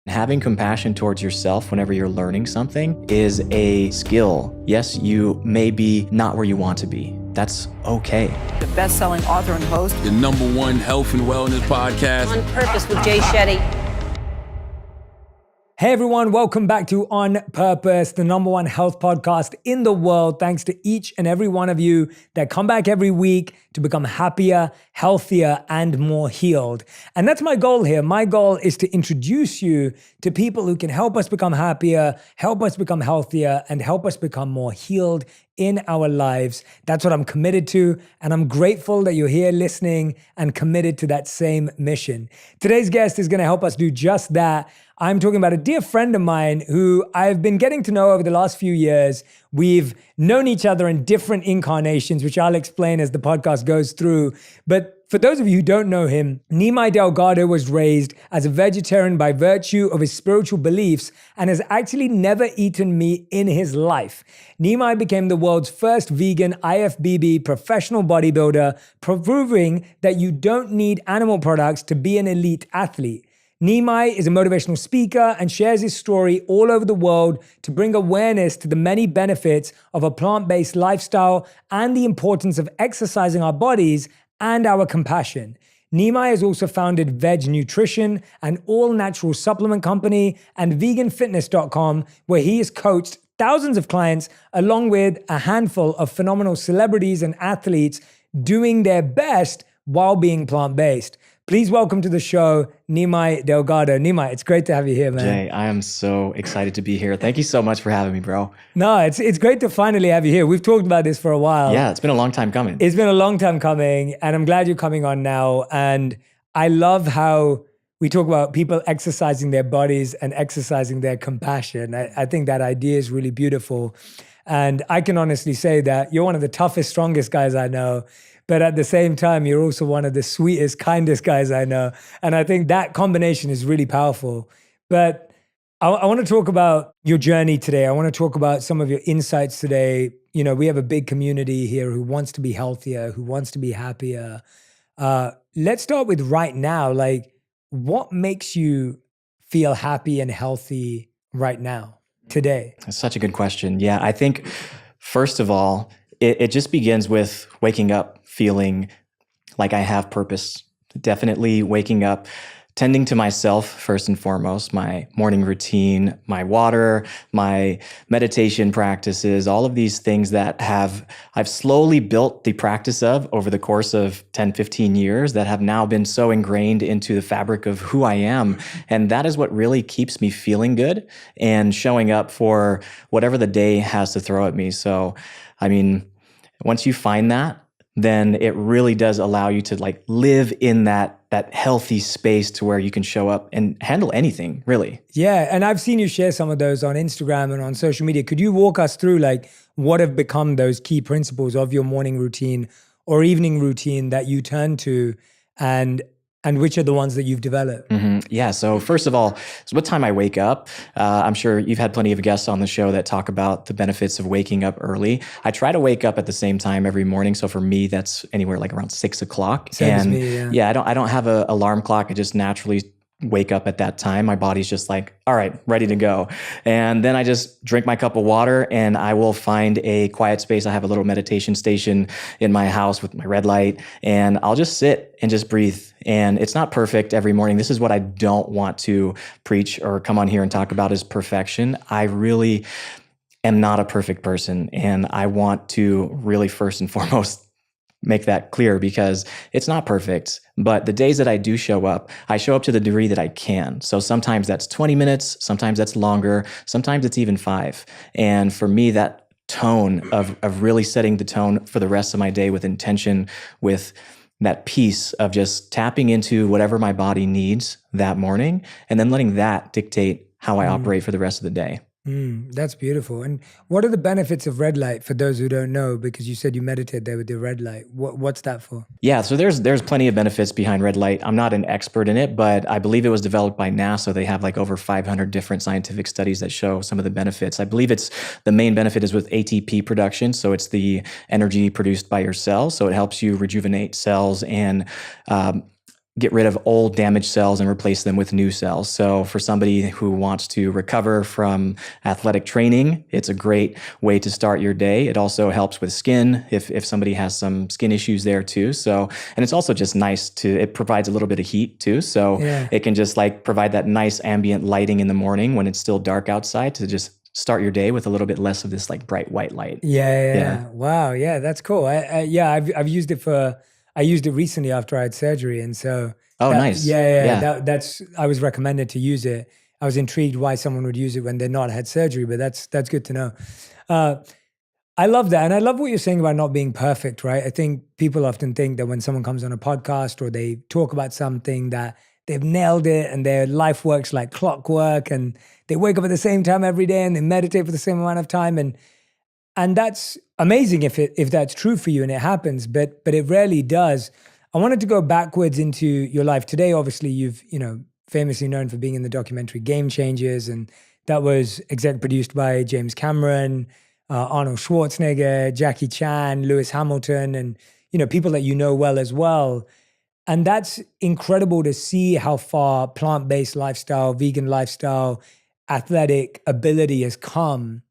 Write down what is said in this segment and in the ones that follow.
Having compassion towards yourself whenever you're learning something is a skill. Yes, you may be not where you want to be. That's okay. The best-selling author and host. The #1 health and wellness podcast. On Purpose with Jay Shetty. Hey everyone, welcome back to On Purpose, the #1 health podcast in the world. Thanks to each and every one of you that come back every week to become happier, healthier, and more healed. And that's my goal here. My goal is to introduce you to people who can help us become happier, help us become healthier, and help us become more healed in our lives. That's what I'm committed to, and I'm grateful that you're here listening and committed to that same mission. Today's guest is going to help us do just that. I'm talking about a dear friend of mine who I've been getting to know over the last few years. We've known each other in different incarnations, which I'll explain as the podcast goes through. But for those of you who don't know him, Nimai Delgado was raised as a vegetarian by virtue of his spiritual beliefs and has actually never eaten meat in his life. Nimai became the world's first vegan IFBB professional bodybuilder, proving that you don't need animal products to be an elite athlete. Nimai is a motivational speaker and shares his story all over the world to bring awareness to the many benefits of a plant-based lifestyle and the importance of exercising our bodies and our compassion. Nimai has also founded Veg Nutrition, an all-natural supplement company, and veganfitness.com, where he has coached thousands of clients along with a handful of phenomenal celebrities and athletes doing their best while being plant-based. Please welcome to the show, Nimai Delgado. Nimai, it's great to have you here, man. Jay, I am so excited to be here. Thank you so much for having me, bro. No, it's great to finally have you here. We've talked about this for a while. Yeah, it's been a long time coming. It's been a long time coming, and I'm glad you're coming on now. And I love how we talk about people exercising their bodies and exercising their compassion. I think that idea is really beautiful. And I can honestly say that you're one of the toughest, strongest guys I know. But at the same time, you're also one of the sweetest, kindest guys I know. And I think that combination is really powerful. But I want to talk about your journey today. I want to talk about some of your insights today. You know, we have a big community here who wants to be healthier, who wants to be happier. Let's start with right now. Like, what makes you feel happy and healthy right now, today? That's such a good question. Yeah, I think, first of all, it just begins with waking up feeling like I have purpose. Definitely waking up, tending to myself first and foremost, my morning routine, my water, my meditation practices, all of these things that I've slowly built the practice of over the course of 10, 15 years that have now been so ingrained into the fabric of who I am. And that is what really keeps me feeling good and showing up for whatever the day has to throw at me. So, I mean, once you find that, then it really does allow you to like live in that healthy space to where you can show up and handle anything, really. Yeah, and I've seen you share some of those on Instagram and on social media. Could you walk us through like what have become those key principles of your morning routine or evening routine that you turn to, and which are the ones that you've developed? Mm-hmm. Yeah. So first of all, so what time I wake up. I'm sure you've had plenty of guests on the show that talk about the benefits of waking up early. I try to wake up at the same time every morning. So for me, that's anywhere like around 6 o'clock. Same as me, yeah, I don't have an alarm clock. I just naturally wake up at that time. My body's just like, all right, ready to go. And then I just drink my cup of water and I will find a quiet space. I have a little meditation station in my house with my red light, and I'll just sit and just breathe. And it's not perfect every morning. This is what I don't want to preach or come on here and talk about is perfection. I really am not a perfect person. And I want to really first and foremost make that clear because it's not perfect. But the days that I do show up, I show up to the degree that I can. So sometimes that's 20 minutes, sometimes that's longer, sometimes it's even 5. And for me, that tone of really setting the tone for the rest of my day with intention, with that piece of just tapping into whatever my body needs that morning, and then letting that dictate how I operate for the rest of the day. That's beautiful. And what are the benefits of red light for those who don't know? Because you said you meditate there with the red light. What's that for? Yeah, so there's plenty of benefits behind red light. I'm not an expert in it, but I believe it was developed by NASA. They have like over 500 different scientific studies that show some of the benefits. I believe the main benefit is with ATP production. So it's the energy produced by your cells. So it helps you rejuvenate cells and get rid of old damaged cells and replace them with new cells. So for somebody who wants to recover from athletic training, it's a great way to start your day. It also helps with skin if somebody has some skin issues there too. So, and it's also just nice it provides a little bit of heat too. So it can just like provide that nice ambient lighting in the morning when it's still dark outside to just start your day with a little bit less of this like bright white light. Yeah. Wow. Yeah, that's cool. I've used it I used it recently after I had surgery. And so, nice. That's, I was recommended to use it. I was intrigued why someone would use it when they're not had surgery, but that's good to know. I love that. And I love what you're saying about not being perfect, right? I think people often think that when someone comes on a podcast or they talk about something that they've nailed it and their life works like clockwork and they wake up at the same time every day and they meditate for the same amount of time. And that's amazing if that's true for you and it happens, but it rarely does. I wanted to go backwards into your life. Today, obviously, you've, famously known for being in the documentary Game Changers, and that was exec produced by James Cameron, Arnold Schwarzenegger, Jackie Chan, Lewis Hamilton, and, people that you know well as well. And that's incredible to see how far plant-based lifestyle, vegan lifestyle, athletic ability has come.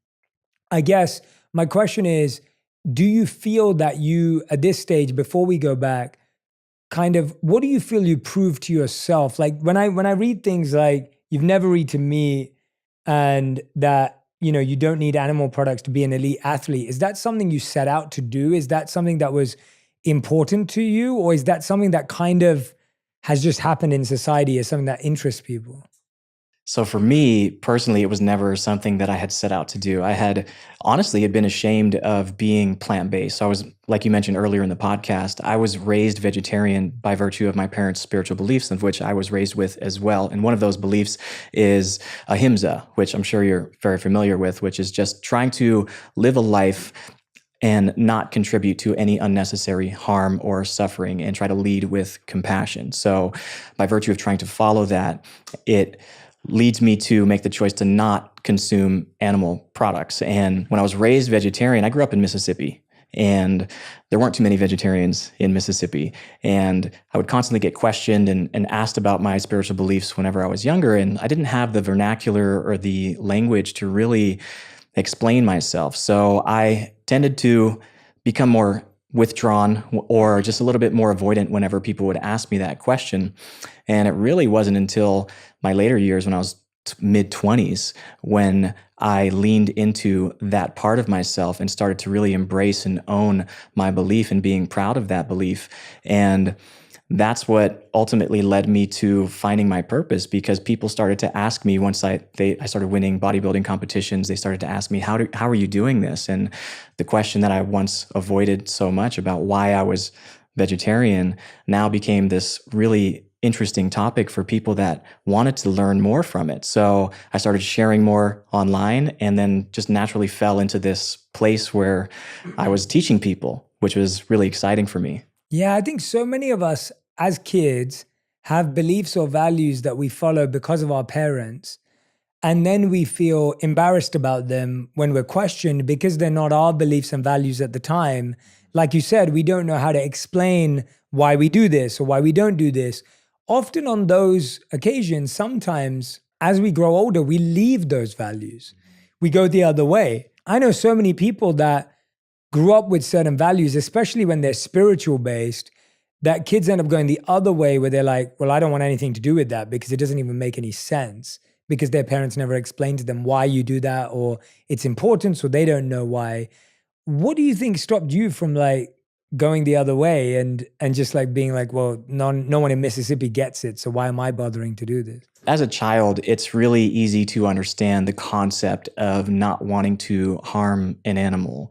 I guess my question is, do you feel that you, at this stage, before we go back, what do you feel you proved to yourself? Like when I read things like you've never eaten meat and that, you don't need animal products to be an elite athlete, is that something you set out to do? Is that something that was important to you? Or is that something that kind of has just happened in society as something that interests people? So for me personally, it was never something that I had set out to do. I had honestly been ashamed of being plant-based. So I was, like you mentioned earlier in the podcast, I was raised vegetarian by virtue of my parents' spiritual beliefs, of which I was raised with as well. And one of those beliefs is ahimsa, which I'm sure you're very familiar with, which is just trying to live a life and not contribute to any unnecessary harm or suffering and try to lead with compassion. So by virtue of trying to follow that, it leads me to make the choice to not consume animal products. And when I was raised vegetarian, I grew up in Mississippi, and there weren't too many vegetarians in Mississippi. And I would constantly get questioned and asked about my spiritual beliefs whenever I was younger. And I didn't have the vernacular or the language to really explain myself. So I tended to become more withdrawn or just a little bit more avoidant whenever people would ask me that question. And it really wasn't until my later years when I was mid-20s when I leaned into that part of myself and started to really embrace and own my belief and being proud of that belief. And that's what ultimately led me to finding my purpose, because people started to ask me once I started winning bodybuilding competitions. They started to ask me, how are you doing this? And the question that I once avoided so much about why I was vegetarian now became this really interesting topic for people that wanted to learn more from it. So I started sharing more online and then just naturally fell into this place where I was teaching people, which was really exciting for me. Yeah, I think so many of us as kids have beliefs or values that we follow because of our parents. And then we feel embarrassed about them when we're questioned because they're not our beliefs and values at the time. Like you said, we don't know how to explain why we do this or why we don't do this. Often on those occasions, sometimes as we grow older, we leave those values. We go the other way. I know so many people that grew up with certain values, especially when they're spiritual based, that kids end up going the other way where they're like, well, I don't want anything to do with that because it doesn't even make any sense because their parents never explained to them why you do that or its importance, or they don't know why. What do you think stopped you from like going the other way and just like being like, well, no one in Mississippi gets it, so why am I bothering to do this? As a child, it's really easy to understand the concept of not wanting to harm an animal.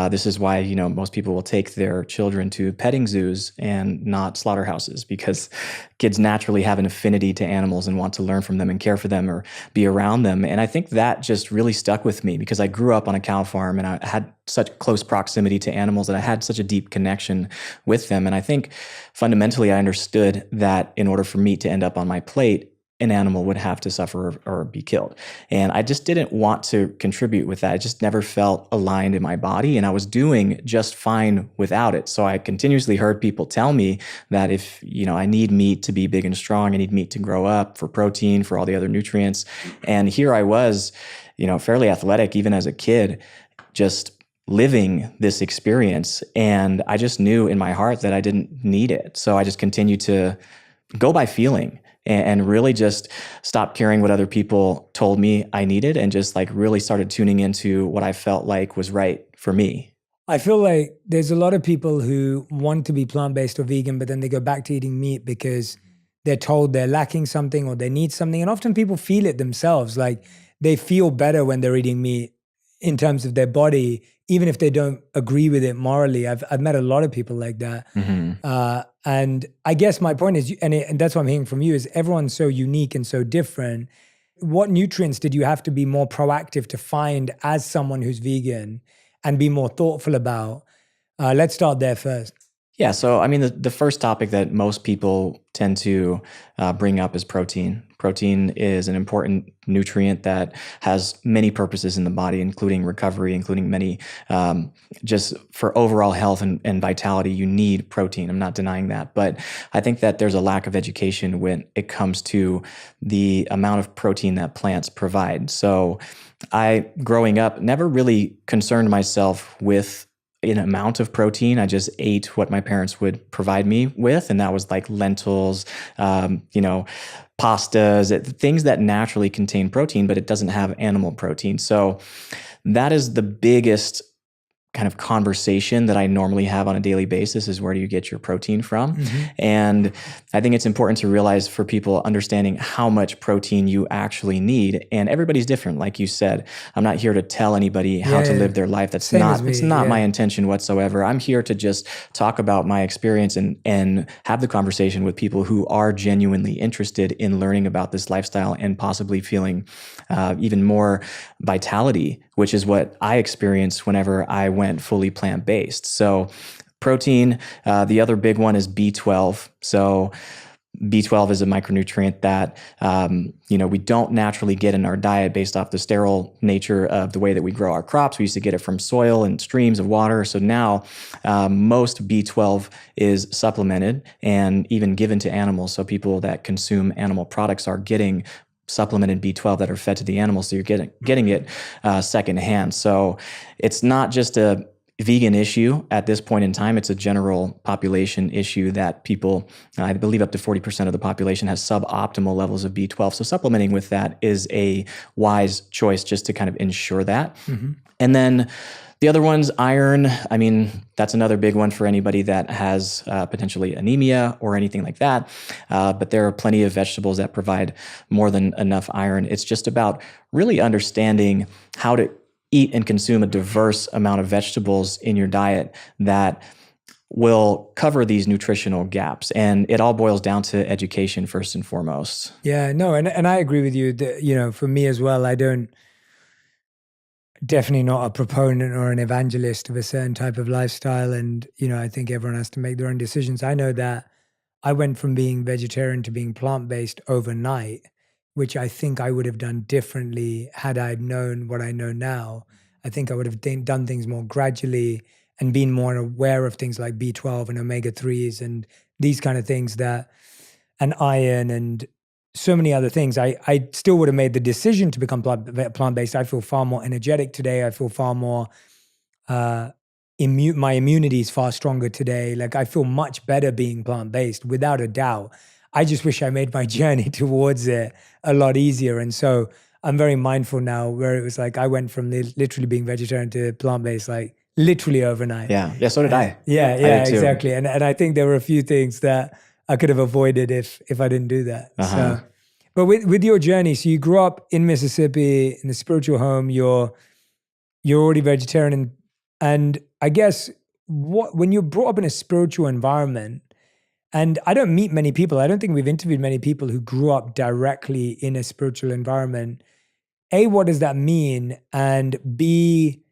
This is why, most people will take their children to petting zoos and not slaughterhouses, because kids naturally have an affinity to animals and want to learn from them and care for them or be around them. And I think that just really stuck with me because I grew up on a cow farm and I had such close proximity to animals that I had such a deep connection with them. And I think fundamentally I understood that in order for meat to end up on my plate, an animal would have to suffer or be killed. And I just didn't want to contribute with that. I just never felt aligned in my body, and I was doing just fine without it. So I continuously heard people tell me that if, I need meat to be big and strong, I need meat to grow up for protein, for all the other nutrients. And here I was, fairly athletic, even as a kid, just living this experience. And I just knew in my heart that I didn't need it. So I just continued to go by feeling and really just stopped caring what other people told me I needed, and just like really started tuning into what I felt like was right for me. I feel like there's a lot of people who want to be plant-based or vegan, but then they go back to eating meat because they're told they're lacking something or they need something. And often people feel it themselves. Like they feel better when they're eating meat in terms of their body, even if they don't agree with it morally. I've met a lot of people like that. Mm-hmm. And I guess my point is, and that's what I'm hearing from you, is everyone's so unique and so different. What nutrients did you have to be more proactive to find as someone who's vegan and be more thoughtful about? Let's start there first. Yeah. So, I mean, the first topic that most people tend to bring up is protein. Protein is an important nutrient that has many purposes in the body, including recovery, including many, just for overall health and vitality, you need protein. I'm not denying that. But I think that there's a lack of education when it comes to the amount of protein that plants provide. So I, growing up, never really concerned myself with an amount of protein. I just ate what my parents would provide me with. And that was like lentils, pastas, things that naturally contain protein, but it doesn't have animal protein. So that is the biggest kind of conversation that I normally have on a daily basis, is where do you get your protein from? Mm-hmm. And I think it's important to realize for people understanding how much protein you actually need. And everybody's different. Like you said, I'm not here to tell anybody how to live their life. That's it's not my intention whatsoever. I'm here to just talk about my experience and have the conversation with people who are genuinely interested in learning about this lifestyle and possibly feeling even more vitality, which is what I experienced whenever I went fully plant-based. So protein, the other big one is B12. So B12 is a micronutrient that, we don't naturally get in our diet based off the sterile nature of the way that we grow our crops. We used to get it from soil and streams of water. So now most B12 is supplemented and even given to animals. So people that consume animal products are getting supplemented B12 that are fed to the animals. So you're getting it secondhand. So it's not just a vegan issue at this point in time. It's a general population issue that people, I believe up to 40% of the population has suboptimal levels of B12. So supplementing with that is a wise choice just to kind of ensure that. Mm-hmm. And then the other one's iron. I mean, that's another big one for anybody that has potentially anemia or anything like that. But there are plenty of vegetables that provide more than enough iron. It's just about really understanding how to eat and consume a diverse amount of vegetables in your diet that will cover these nutritional gaps. And it all boils down to education first and foremost. Yeah, no, and I agree with you that, for me as well, definitely not a proponent or an evangelist of a certain type of lifestyle. And, I think everyone has to make their own decisions. I know that I went from being vegetarian to being plant-based overnight, which I think I would have done differently had I known what I know now. I think I would have done things more gradually and been more aware of things like B12 and omega-3s and these kind of things and iron and so many other things. I still would have made the decision to become plant-based. I feel far more energetic today. I feel far more, my immunity is far stronger today. Like I feel much better being plant-based without a doubt. I just wish I made my journey towards it a lot easier. And so I'm very mindful now where it was like, I went from literally being vegetarian to plant-based, like literally overnight. Yeah. Yeah. So did I. Yeah, exactly. And I think there were a few things that I could have avoided if I didn't do that. Uh-huh. So, but with your journey, so you grew up in Mississippi in a spiritual home, you're already vegetarian. And I guess when you're brought up in a spiritual environment, and I don't meet many people, I don't think we've interviewed many people who grew up directly in a spiritual environment. A, what does that mean? And B,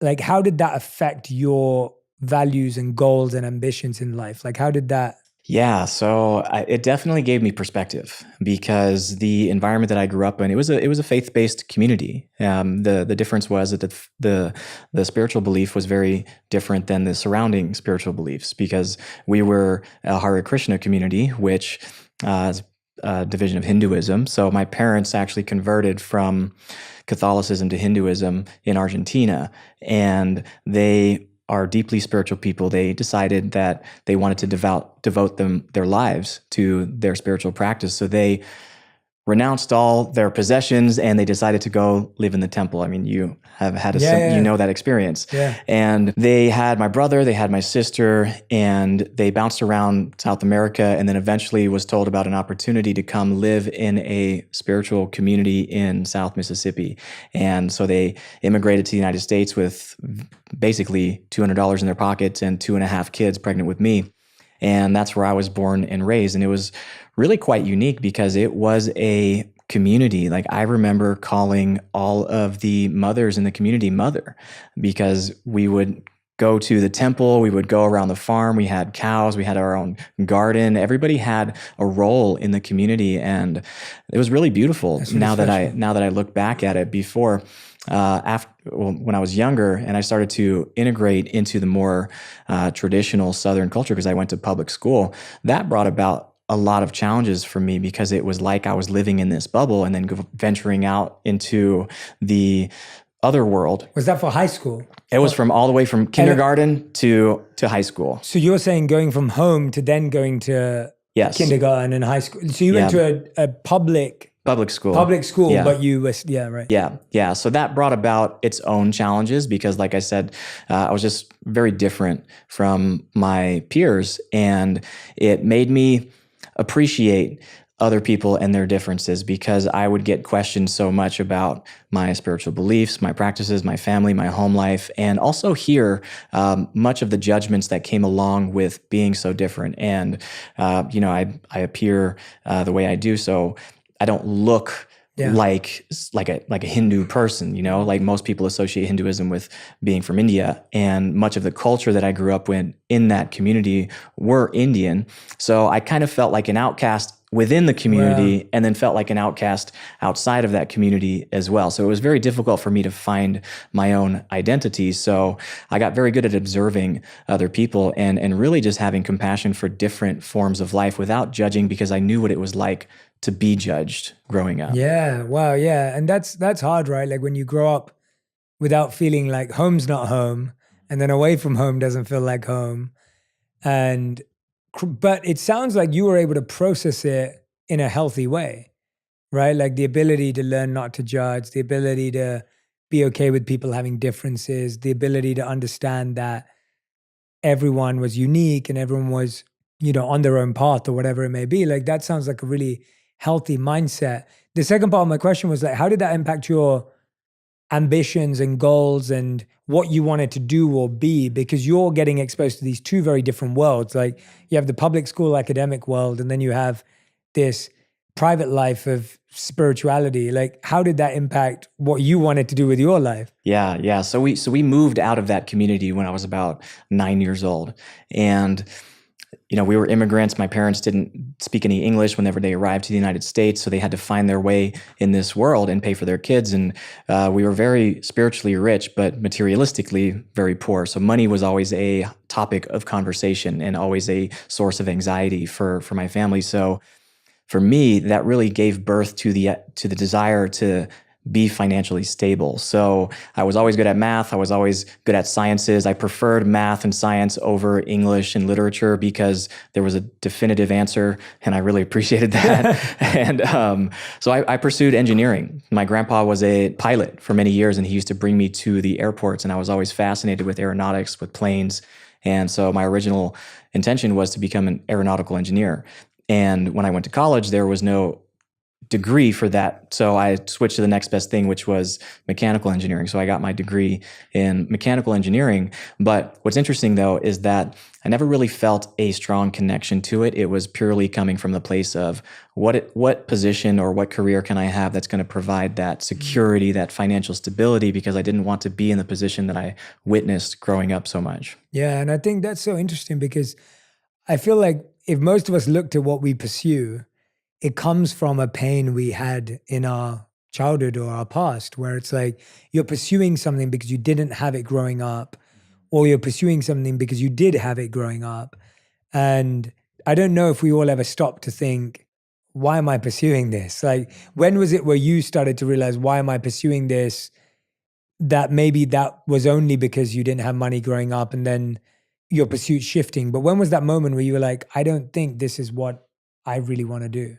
like, how did that affect your values and goals and ambitions in life? Like, how did that Yeah, so it definitely gave me perspective because the environment that I grew up in, it was a faith-based community. The difference was that the spiritual belief was very different than the surrounding spiritual beliefs because we were a Hare Krishna community, which is a division of Hinduism. So my parents actually converted from Catholicism to Hinduism in Argentina, and they are deeply spiritual people. They decided that they wanted to devote their lives to their spiritual practice. So they renounced all their possessions and they decided to go live in the temple. I mean, you have had you know that experience. Yeah. And they had my brother, they had my sister, and they bounced around South America and then eventually was told about an opportunity to come live in a spiritual community in South Mississippi. And so they immigrated to the United States with basically $200 in their pockets and 2.5 kids pregnant with me. And that's where I was born and raised. And it was really quite unique because it was a community. Like I remember calling all of the mothers in the community mother because we would go to the temple, we would go around the farm, we had cows, we had our own garden. Everybody had a role in the community, and it was really beautiful. Now that I look back at it, before when I was younger and I started to integrate into the more traditional Southern culture because I went to public school, that brought about a lot of challenges for me because it was like I was living in this bubble and then venturing out into the other world. Was that for high school? It was from all the way from kindergarten to high school. So you're saying going from home to then going to kindergarten and high school. So you went to a public school, yeah. But you was, right. Yeah. So that brought about its own challenges because, like I said, I was just very different from my peers, and it made me appreciate other people and their differences because I would get questioned so much about my spiritual beliefs, my practices, my family, my home life, and also hear much of the judgments that came along with being so different. And, I appear the way I do, so I don't look like a Hindu person, like most people associate Hinduism with being from India, and much of the culture that I grew up in that community were Indian. So I kind of felt like an outcast within the community and then felt like an outcast outside of that community as well. So it was very difficult for me to find my own identity. So I got very good at observing other people and really just having compassion for different forms of life without judging because I knew what it was like to be judged growing up. Yeah. Wow. Yeah. And that's hard, right? Like when you grow up without feeling like home's not home, and then away from home doesn't feel like home. But it sounds like you were able to process it in a healthy way, right? Like the ability to learn not to judge, the ability to be okay with people having differences, the ability to understand that everyone was unique and everyone was, on their own path or whatever it may be. Like that sounds like a really healthy mindset. The second part of my question was like, how did that impact your ambitions and goals and what you wanted to do or be? Because you're getting exposed to these two very different worlds. Like you have the public school academic world, and then you have this private life of spirituality. Like how did that impact what you wanted to do with your life? Yeah. So we moved out of that community when I was about 9 years old, and we were immigrants. My parents didn't speak any English whenever they arrived to the United States, so they had to find their way in this world and pay for their kids. And we were very spiritually rich, but materialistically very poor. So money was always a topic of conversation and always a source of anxiety for my family. So for me, that really gave birth to the desire to be financially stable. So I was always good at math. I was always good at sciences. I preferred math and science over English and literature because there was a definitive answer, and I really appreciated that. And so I pursued engineering. My grandpa was a pilot for many years, and he used to bring me to the airports, and I was always fascinated with aeronautics, with planes. And so my original intention was to become an aeronautical engineer. And when I went to college, there was no degree for that. So I switched to the next best thing, which was mechanical engineering. So I got my degree in mechanical engineering. But what's interesting though, is that I never really felt a strong connection to it. It was purely coming from the place of what position or what career can I have that's going to provide that security, that financial stability, because I didn't want to be in the position that I witnessed growing up so much. Yeah. And I think that's so interesting because I feel like if most of us looked at what we pursue, it comes from a pain we had in our childhood or our past, where it's like you're pursuing something because you didn't have it growing up, or you're pursuing something because you did have it growing up. And I don't know if we all ever stopped to think, why am I pursuing this? Like, when was it where you started to realize, why am I pursuing this? That maybe that was only because you didn't have money growing up and then your pursuit shifting. But when was that moment where you were like, I don't think this is what I really want to do?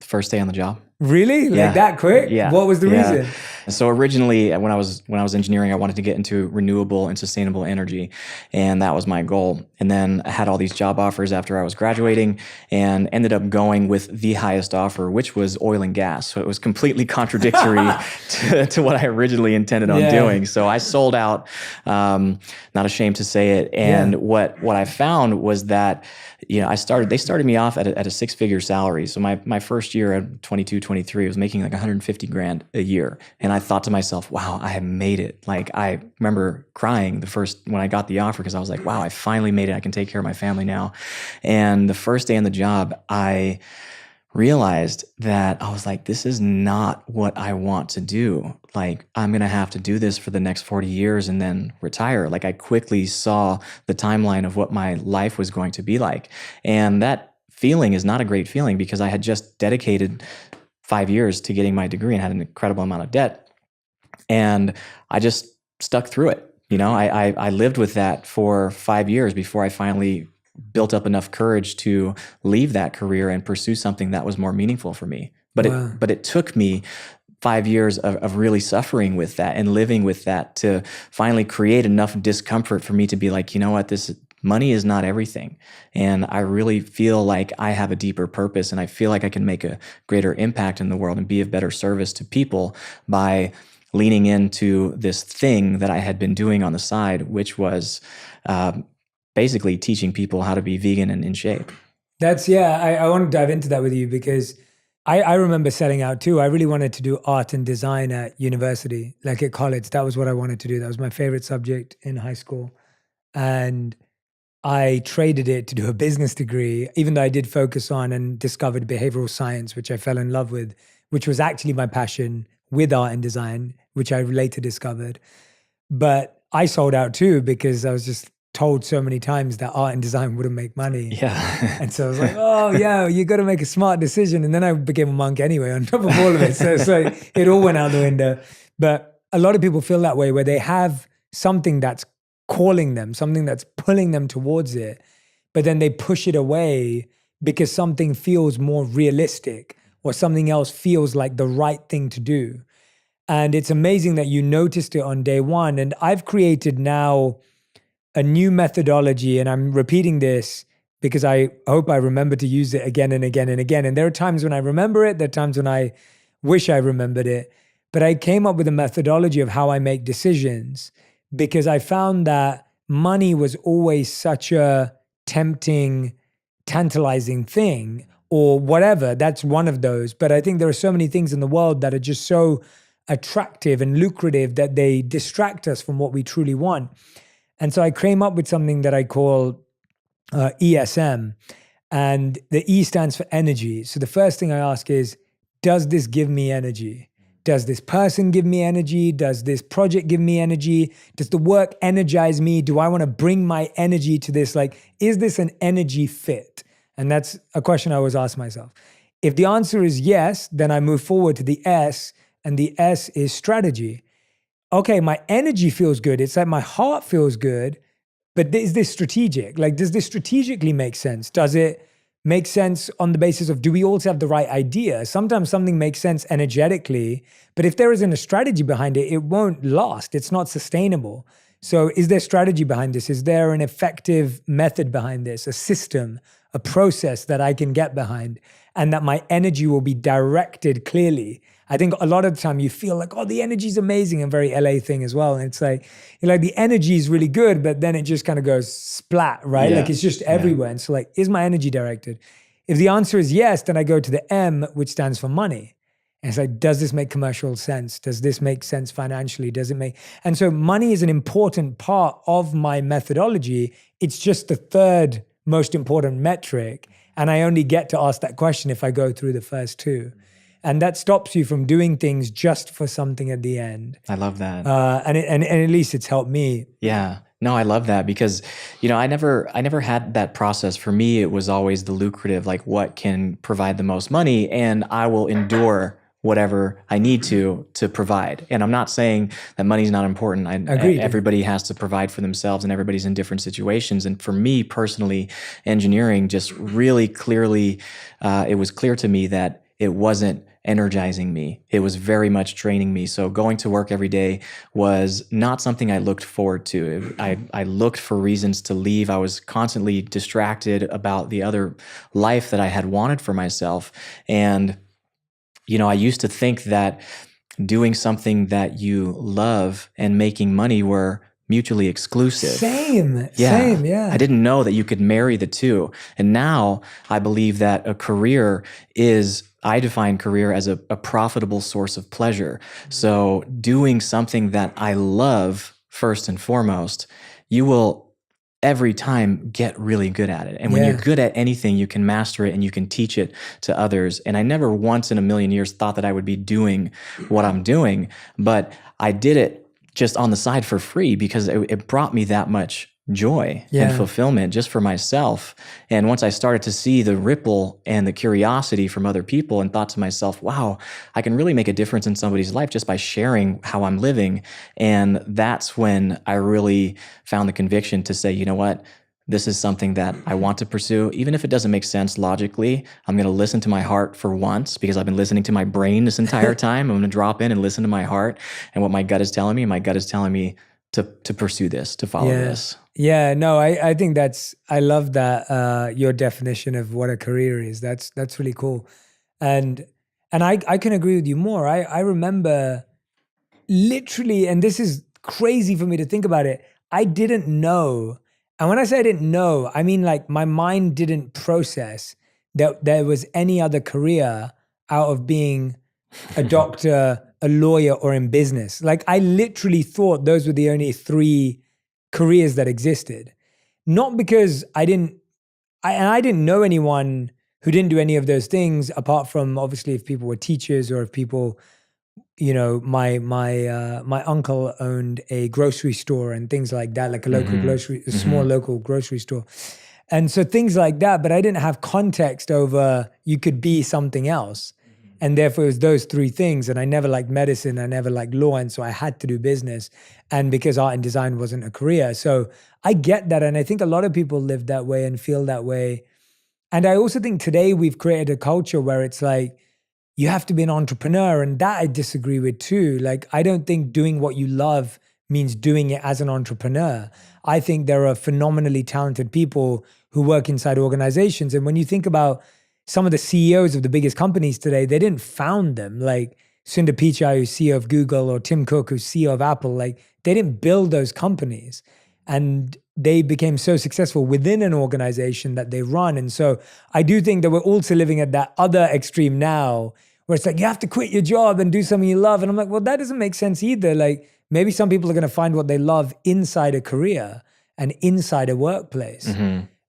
First day on the job. Really? Yeah. Like that quick? Yeah. What was the reason? So originally, when I was engineering, I wanted to get into renewable and sustainable energy, and that was my goal. And then I had all these job offers after I was graduating, and ended up going with the highest offer, which was oil and gas. So it was completely contradictory to what I originally intended on doing. So I sold out. Not ashamed to say it. And what I found was that, you know, they started me off at a six-figure salary. So my first year at 22, 23, I was making like 150 grand a year. And I thought to myself, wow, I have made it. Like, I remember crying when I got the offer, because I was like, wow, I finally made it. I can take care of my family now. And the first day on the job, I realized that I was like, this is not what I want to do. Like, I'm going to have to do this for the next 40 years and then retire. Like, I quickly saw the timeline of what my life was going to be like. And that feeling is not a great feeling, because I had just dedicated 5 years to getting my degree and had an incredible amount of debt. And I just stuck through it. You know, I lived with that for 5 years before I finally built up enough courage to leave that career and pursue something that was more meaningful for me. But it took me 5 years of really suffering with that and living with that to finally create enough discomfort for me to be like, you know what, this money is not everything. And I really feel like I have a deeper purpose, and I feel like I can make a greater impact in the world and be of better service to people by leaning into this thing that I had been doing on the side, which was basically teaching people how to be vegan and in shape. I want to dive into that with you, because I remember setting out too. I really wanted to do art and design at university, like at college. That was what I wanted to do. That was my favorite subject in high school. And I traded it to do a business degree, even though I did focus on and discovered behavioral science, which I fell in love with, which was actually my passion with art and design, which I later discovered. But I sold out too, because I was just told so many times that art and design wouldn't make money. Yeah. And so I was like, oh yeah, you got to make a smart decision. And then I became a monk anyway on top of all of it. So it's like, it all went out the window. But a lot of people feel that way, where they have something that's calling them, something that's pulling them towards it, but then they push it away because something feels more realistic or something else feels like the right thing to do. And it's amazing that you noticed it on day one. And I've created now a new methodology, and I'm repeating this because I hope I remember to use it again and again and again. And there are times when I remember it, there are times when I wish I remembered it, but I came up with a methodology of how I make decisions, because I found that money was always such a tempting, tantalizing thing, or whatever. That's one of those. But I think there are so many things in the world that are just so attractive and lucrative that they distract us from what we truly want. And so I came up with something that I call ESM, and the E stands for energy. So the first thing I ask is, does this give me energy? Does this person give me energy? Does this project give me energy? Does the work energize me? Do I want to bring my energy to this? Like, is this an energy fit? And that's a question I always ask myself. If the answer is yes, then I move forward to the S, and the S is strategy. Okay, my energy feels good. It's like my heart feels good, but is this strategic? Like, does this strategically make sense? Does it make sense on the basis of, do we also have the right idea? Sometimes something makes sense energetically, but if there isn't a strategy behind it, it won't last. It's not sustainable. So is there strategy behind this? Is there an effective method behind this, a system, a process that I can get behind, and that my energy will be directed clearly? I think a lot of the time you feel like, oh, the energy is amazing, and very LA thing as well. And it's like the energy is really good, but then it just kind of goes splat, right? Yeah. Like it's just everywhere. And so like, is my energy directed? If the answer is yes, then I go to the M, which stands for money. And it's like, does this make commercial sense? Does this make sense financially? Does it make? And so money is an important part of my methodology. It's just the third most important metric. And I only get to ask that question if I go through the first two. And that stops you from doing things just for something at the end. I love that. And at least it's helped me. Yeah. No, I love that because, I never had that process. For me, it was always the lucrative, like what can provide the most money, and I will endure whatever I need to provide. And I'm not saying that money's not important. Agreed. Everybody has to provide for themselves, and everybody's in different situations. And for me personally, engineering just really clearly, it was clear to me that it wasn't energizing me. It was very much draining me. So going to work every day was not something I looked forward to. I looked for reasons to leave. I was constantly distracted about the other life that I had wanted for myself. And, I used to think that doing something that you love and making money were mutually exclusive. Same. I didn't know that you could marry the two. And now I believe that a career I define career as a profitable source of pleasure. So doing something that I love first and foremost, you will every time get really good at it. And when you're good at anything, you can master it and you can teach it to others. And I never once in a million years thought that I would be doing what I'm doing, but I did it just on the side for free because it brought me that much joy and fulfillment just for myself. And once I started to see the ripple and the curiosity from other people and thought to myself, wow, I can really make a difference in somebody's life just by sharing how I'm living. And that's when I really found the conviction to say, you know what? This is something that I want to pursue. Even if it doesn't make sense logically, I'm going to listen to my heart for once because I've been listening to my brain this entire time. I'm going to drop in and listen to my heart and what my gut is telling me. My gut is telling me to pursue this, to follow this. Yeah, no, I think I love that, your definition of what a career is. That's really cool. And I can agree with you more. I remember literally, and this is crazy for me to think about it, I didn't know. And when I say I didn't know, I mean like my mind didn't process that there was any other career out of being a doctor, a lawyer, or in business. Like I literally thought those were the only three careers that existed. Not because I didn't know anyone who didn't do any of those things, apart from obviously if people were teachers or if people, my uncle owned a grocery store and things like that, like a local a small local grocery store. And so things like that, but I didn't have context over you could be something else. And therefore it was those three things. And I never liked medicine, I never liked law. And so I had to do business. And because art and design wasn't a career. So I get that. And I think a lot of people live that way and feel that way. And I also think today we've created a culture where it's like, you have to be an entrepreneur. And that I disagree with too. Like, I don't think doing what you love means doing it as an entrepreneur. I think there are phenomenally talented people who work inside organizations. And when you think about some of the CEOs of the biggest companies today, they didn't found them. Like Sundar Pichai, who's CEO of Google, or Tim Cook, who's CEO of Apple. Like they didn't build those companies. And they became so successful within an organization that they run. And so I do think that we're also living at that other extreme now, where it's like, you have to quit your job and do something you love. And I'm like, well, that doesn't make sense either. Like maybe some people are going to find what they love inside a career and inside a workplace.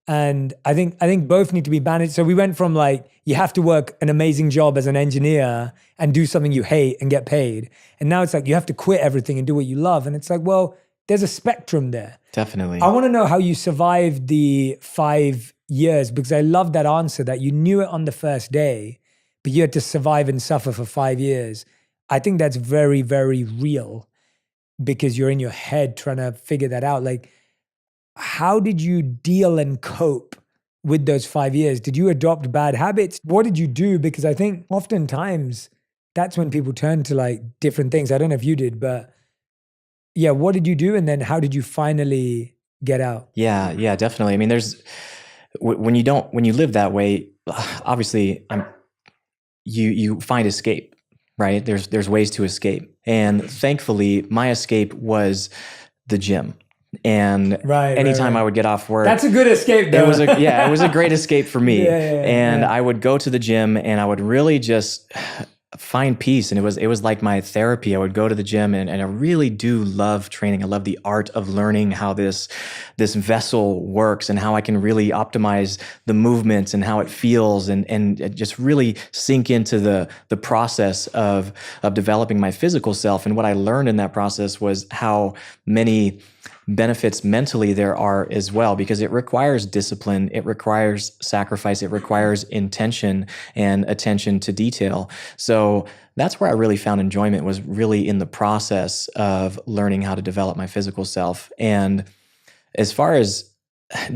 And I think both need to be managed. So we went from like, you have to work an amazing job as an engineer and do something you hate and get paid. And now it's like, you have to quit everything and do what you love. And it's like, well, there's a spectrum there. Definitely. I want to know how you survived the 5 years, because I love that answer that you knew it on the first day, but you had to survive and suffer for 5 years. I think that's very, very real because you're in your head trying to figure that out. Like, how did you deal and cope with those 5 years? Did you adopt bad habits? What did you do? Because I think oftentimes that's when people turn to like different things. I don't know if you did, but yeah, what did you do? And then how did you finally get out? Yeah, definitely. I mean, when you live that way, obviously you find escape, right? There's ways to escape. And thankfully my escape was the gym. And anytime I would get off work, that's a good escape though. It was a great escape for me. And I would go to the gym and I would really just find peace. And it was like my therapy. I would go to the gym, and I really do love training. I love the art of learning how this vessel works and how I can really optimize the movements and how it feels, and just really sink into the process of developing my physical self. And what I learned in that process was how many benefits mentally there are as well, because it requires discipline, it requires sacrifice, it requires intention and attention to detail. So that's where I really found enjoyment, was really in the process of learning how to develop my physical self. And as far as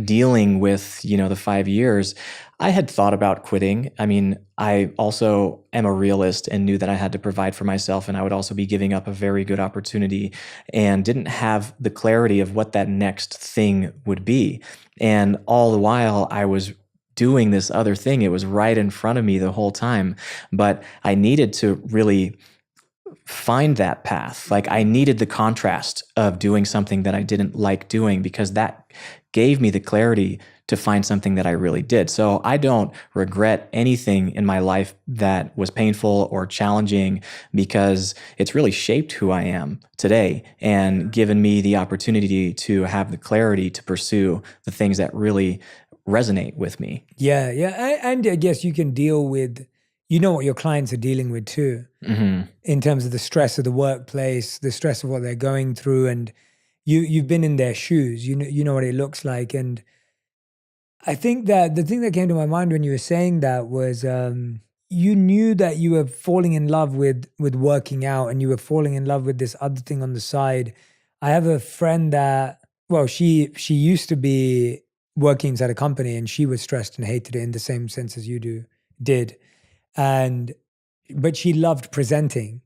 dealing with, the 5 years, I had thought about quitting. I mean, I also am a realist and knew that I had to provide for myself, and I would also be giving up a very good opportunity, and didn't have the clarity of what that next thing would be. And all the while I was doing this other thing. It was right in front of me the whole time, but I needed to really find that path. Like, I needed the contrast of doing something that I didn't like doing, because that gave me the clarity to find something that I really did. So I don't regret anything in my life that was painful or challenging, because it's really shaped who I am today and given me the opportunity to have the clarity to pursue the things that really resonate with me. Yeah. And I guess you can deal with, what your clients are dealing with too, in terms of the stress of the workplace, the stress of what they're going through, and you've been in their shoes. You know what it looks like. And I think that the thing that came to my mind when you were saying that was you knew that you were falling in love with working out, and you were falling in love with this other thing on the side. I have a friend that, well, she used to be working inside a company, and she was stressed and hated it in the same sense as you did. But she loved presenting.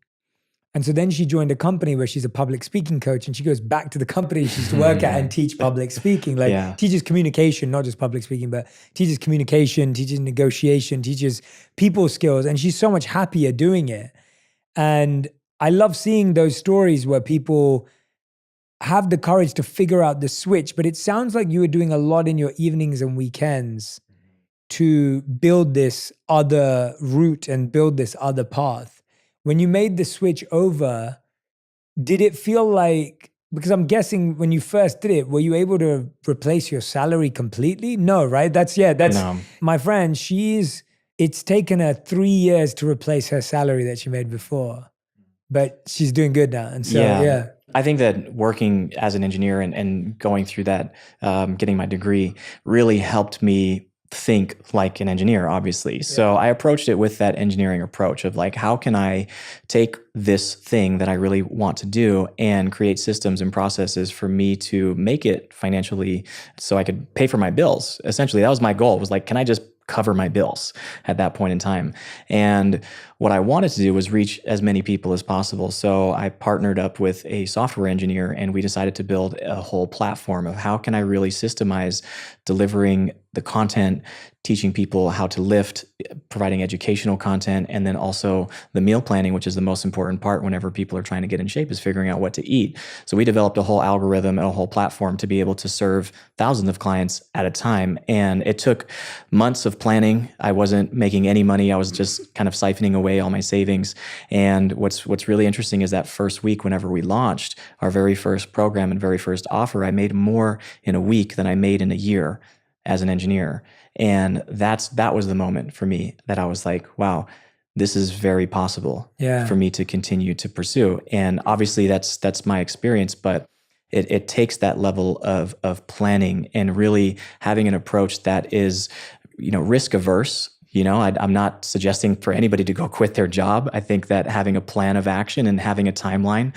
And so then she joined a company where she's a public speaking coach, and she goes back to the company she used to work at and teach public speaking, teaches communication, not just public speaking, but teaches communication, teaches negotiation, teaches people skills. And she's so much happier doing it. And I love seeing those stories where people have the courage to figure out the switch. But it sounds like you were doing a lot in your evenings and weekends to build this other route and build this other path. When you made the switch over, did it feel like, because I'm guessing when you first did it, were you able to replace your salary completely? No, right? That's no. My friend, it's taken her 3 years to replace her salary that she made before, but she's doing good now. And so, yeah. I think that working as an engineer and going through that, getting my degree, really helped me think like an engineer, obviously. So I approached it with that engineering approach of like, how can I take this thing that I really want to do and create systems and processes for me to make it financially so I could pay for my bills? Essentially, that was my goal, was like, can I just cover my bills at that point in time? And what I wanted to do was reach as many people as possible. So I partnered up with a software engineer, and we decided to build a whole platform of how can I really systemize delivering the content, teaching people how to lift, providing educational content, and then also the meal planning, which is the most important part whenever people are trying to get in shape, is figuring out what to eat. So we developed a whole algorithm and a whole platform to be able to serve thousands of clients at a time. And it took months of planning. I wasn't making any money. I was just kind of siphoning away all my savings. And what's really interesting is that first week, whenever we launched our very first program and very first offer, I made more in a week than I made in a year as an engineer. And that was the moment for me that I was like, wow, this is very possible for me to continue to pursue. And obviously that's my experience, but it takes that level of planning and really having an approach that is, risk averse. I'm not suggesting for anybody to go quit their job. I think that having a plan of action and having a timeline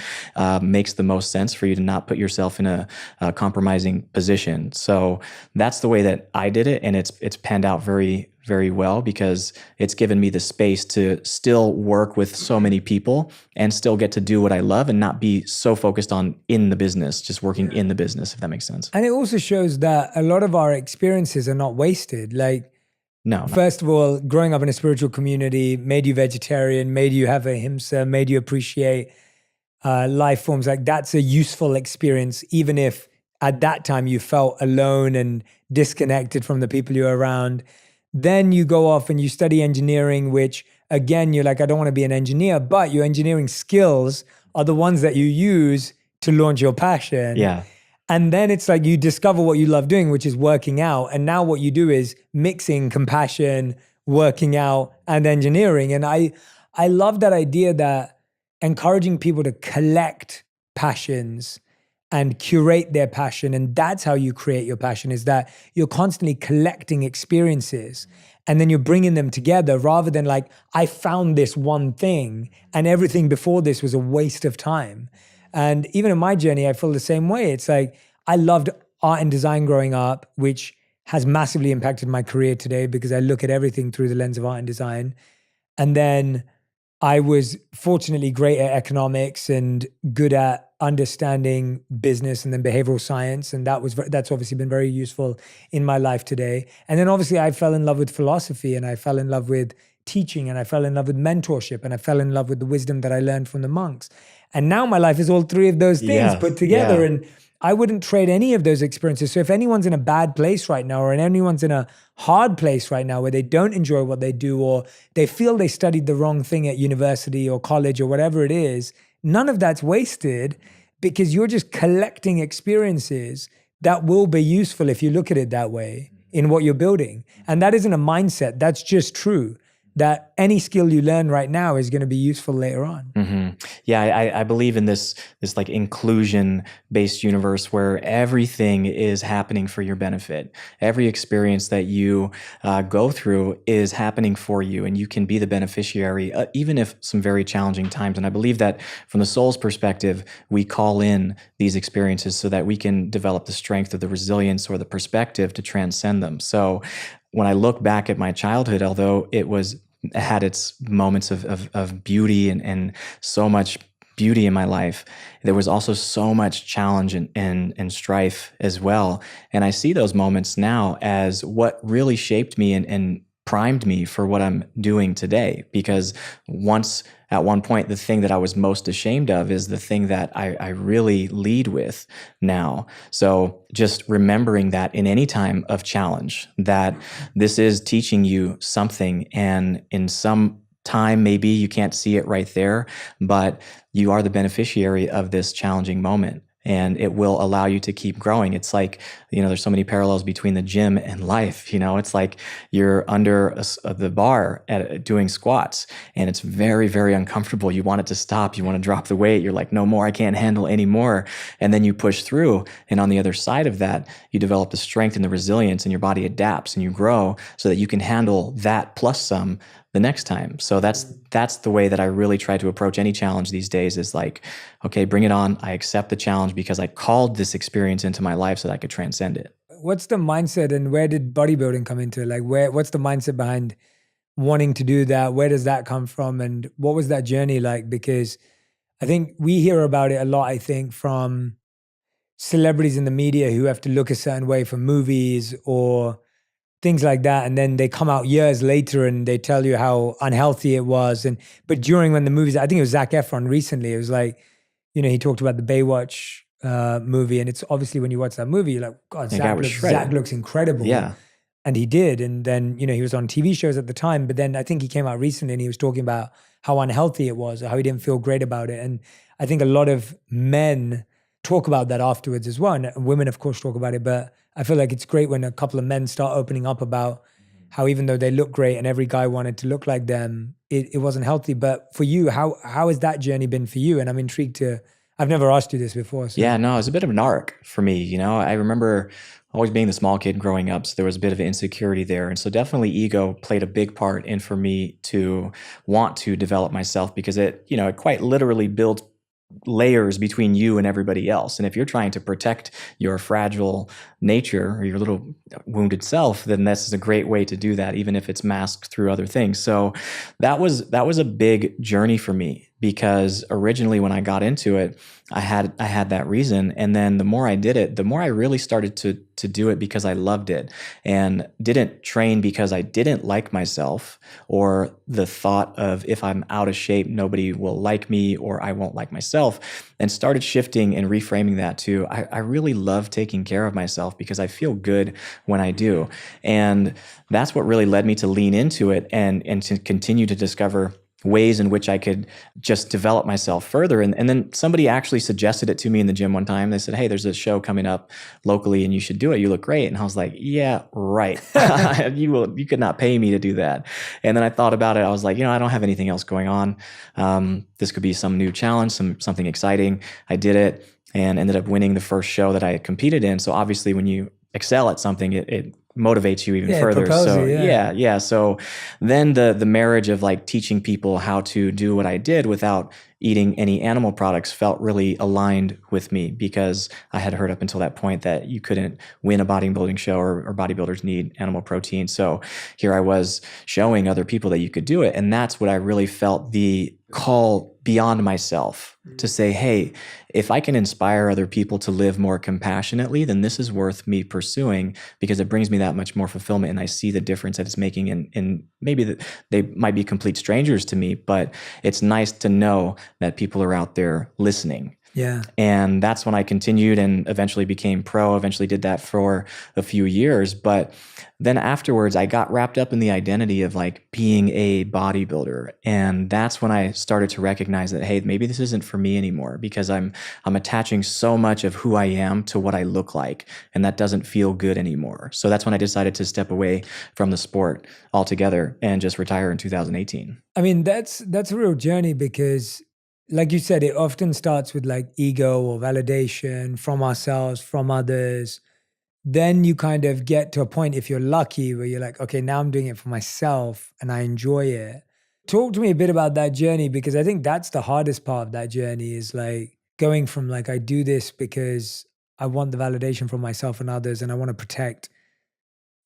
makes the most sense for you to not put yourself in a compromising position. So that's the way that I did it, and it's panned out very, very well, because it's given me the space to still work with so many people and still get to do what I love and not be so focused on in the business, just working in the business, if that makes sense. And it also shows that a lot of our experiences are not wasted. Like, no. First of all, growing up in a spiritual community made you vegetarian, made you have ahimsa, made you appreciate life forms. Like, that's a useful experience, even if at that time you felt alone and disconnected from the people you were around. Then you go off and you study engineering, which again, you're like, I don't want to be an engineer, but your engineering skills are the ones that you use to launch your passion. Yeah. And then it's like you discover what you love doing, which is working out. And now what you do is mixing compassion, working out, and engineering. And I love that idea that encouraging people to collect passions and curate their passion. And that's how you create your passion, is that you're constantly collecting experiences and then you're bringing them together rather than like, I found this one thing and everything before this was a waste of time. And even in my journey, I feel the same way. It's like, I loved art and design growing up, which has massively impacted my career today because I look at everything through the lens of art and design. And then I was fortunately great at economics and good at understanding business and then behavioral science. And that's obviously been very useful in my life today. And then obviously I fell in love with philosophy, and I fell in love with teaching, and I fell in love with mentorship, and I fell in love with the wisdom that I learned from the monks. And now my life is all three of those things put together. And I wouldn't trade any of those experiences. So if anyone's in a bad place right now, or anyone's in a hard place right now where they don't enjoy what they do, or they feel they studied the wrong thing at university or college or whatever it is, none of that's wasted, because you're just collecting experiences that will be useful if you look at it that way in what you're building. And that isn't a mindset. That's just true, that any skill you learn right now is going to be useful later on. Mm-hmm. Yeah, I believe in this like inclusion-based universe where everything is happening for your benefit. Every experience that you go through is happening for you, and you can be the beneficiary, even if some very challenging times. And I believe that from the soul's perspective, we call in these experiences so that we can develop the strength or the resilience or the perspective to transcend them. So when I look back at my childhood, although it had its moments of beauty and so much beauty in my life, there was also so much challenge and strife as well. And I see those moments now as what really shaped me and primed me for what I'm doing today. Because at one point, the thing that I was most ashamed of is the thing that I really lead with now. So just remembering that in any time of challenge, that this is teaching you something, and in some time, maybe you can't see it right there, but you are the beneficiary of this challenging moment. And it will allow you to keep growing. It's like, there's so many parallels between the gym and life. It's like you're under the bar doing squats, and it's very, very uncomfortable. You want it to stop. You want to drop the weight. You're like, no more, I can't handle any more. And then you push through. And on the other side of that, you develop the strength and the resilience, and your body adapts and you grow so that you can handle that plus some the next time. So that's the way that I really try to approach any challenge these days, is like, okay, bring it on. I accept the challenge because I called this experience into my life so that I could transcend it. What's the mindset, and where did bodybuilding come into it? Like, what's the mindset behind wanting to do that? Where does that come from? And what was that journey like? Because I think we hear about it a lot, I think, from celebrities in the media who have to look a certain way for movies or things like that. And then they come out years later and they tell you how unhealthy it was. But during when the movies, I think it was Zac Efron recently, it was like, he talked about the Baywatch movie. And it's obviously when you watch that movie, you're like, God, Zac looks incredible. Yeah. And he did. And then, he was on TV shows at the time, but then I think he came out recently and he was talking about how unhealthy it was, or how he didn't feel great about it. And I think a lot of men talk about that afterwards as well. And women, of course, talk about it, but I feel like it's great when a couple of men start opening up about how even though they look great and every guy wanted to look like them, it wasn't healthy. But for you, how has that journey been for you? And I'm intrigued I've never asked you this before. So. Yeah, no, it was a bit of an arc for me. I remember always being the small kid growing up, so there was a bit of insecurity there. And so definitely ego played a big part in for me to want to develop myself, because it quite literally builds layers between you and everybody else. And if you're trying to protect your fragile nature or your little wounded self, then this is a great way to do that, even if it's masked through other things. So that was a big journey for me because originally when I got into it, I had that reason. And then the more I did it, the more I really started to do it because I loved it and didn't train because I didn't like myself or the thought of if I'm out of shape, nobody will like me or I won't like myself, and started shifting and reframing that to I really love taking care of myself because I feel good when I do. And that's what really led me to lean into it and to continue to discover ways in which I could just develop myself further. And then somebody actually suggested it to me in the gym one time. They said, hey, there's a show coming up locally and you should do it. You look great. And I was like, yeah, right. You could not pay me to do that. And then I thought about it. I was like, I don't have anything else going on. This could be some new challenge, something exciting. I did it and ended up winning the first show that I competed in. So obviously when you excel at something, it motivates you even further. So yeah. So then the marriage of like teaching people how to do what I did without eating any animal products felt really aligned with me, because I had heard up until that point that you couldn't win a bodybuilding show or bodybuilders need animal protein. So here I was showing other people that you could do it. And that's what I really felt the call beyond myself to say, hey, if I can inspire other people to live more compassionately, then this is worth me pursuing because it brings me that much more fulfillment. And I see the difference that it's making in maybe that they might be complete strangers to me, but it's nice to know that people are out there listening. Yeah. And that's when I continued and eventually became pro, eventually did that for a few years. But then afterwards, I got wrapped up in the identity of like being a bodybuilder. And that's when I started to recognize that, hey, maybe this isn't for me anymore, because I'm attaching so much of who I am to what I look like. And that doesn't feel good anymore. So that's when I decided to step away from the sport altogether and just retire in 2018. I mean, that's a real journey because, like you said, it often starts with like ego or validation from ourselves, from others. Then you kind of get to a point, if you're lucky, where you're like, okay, now I'm doing it for myself and I enjoy it. Talk to me a bit about that journey, because I think that's the hardest part of that journey, is like going from like, I do this because I want the validation from myself and others and I want to protect,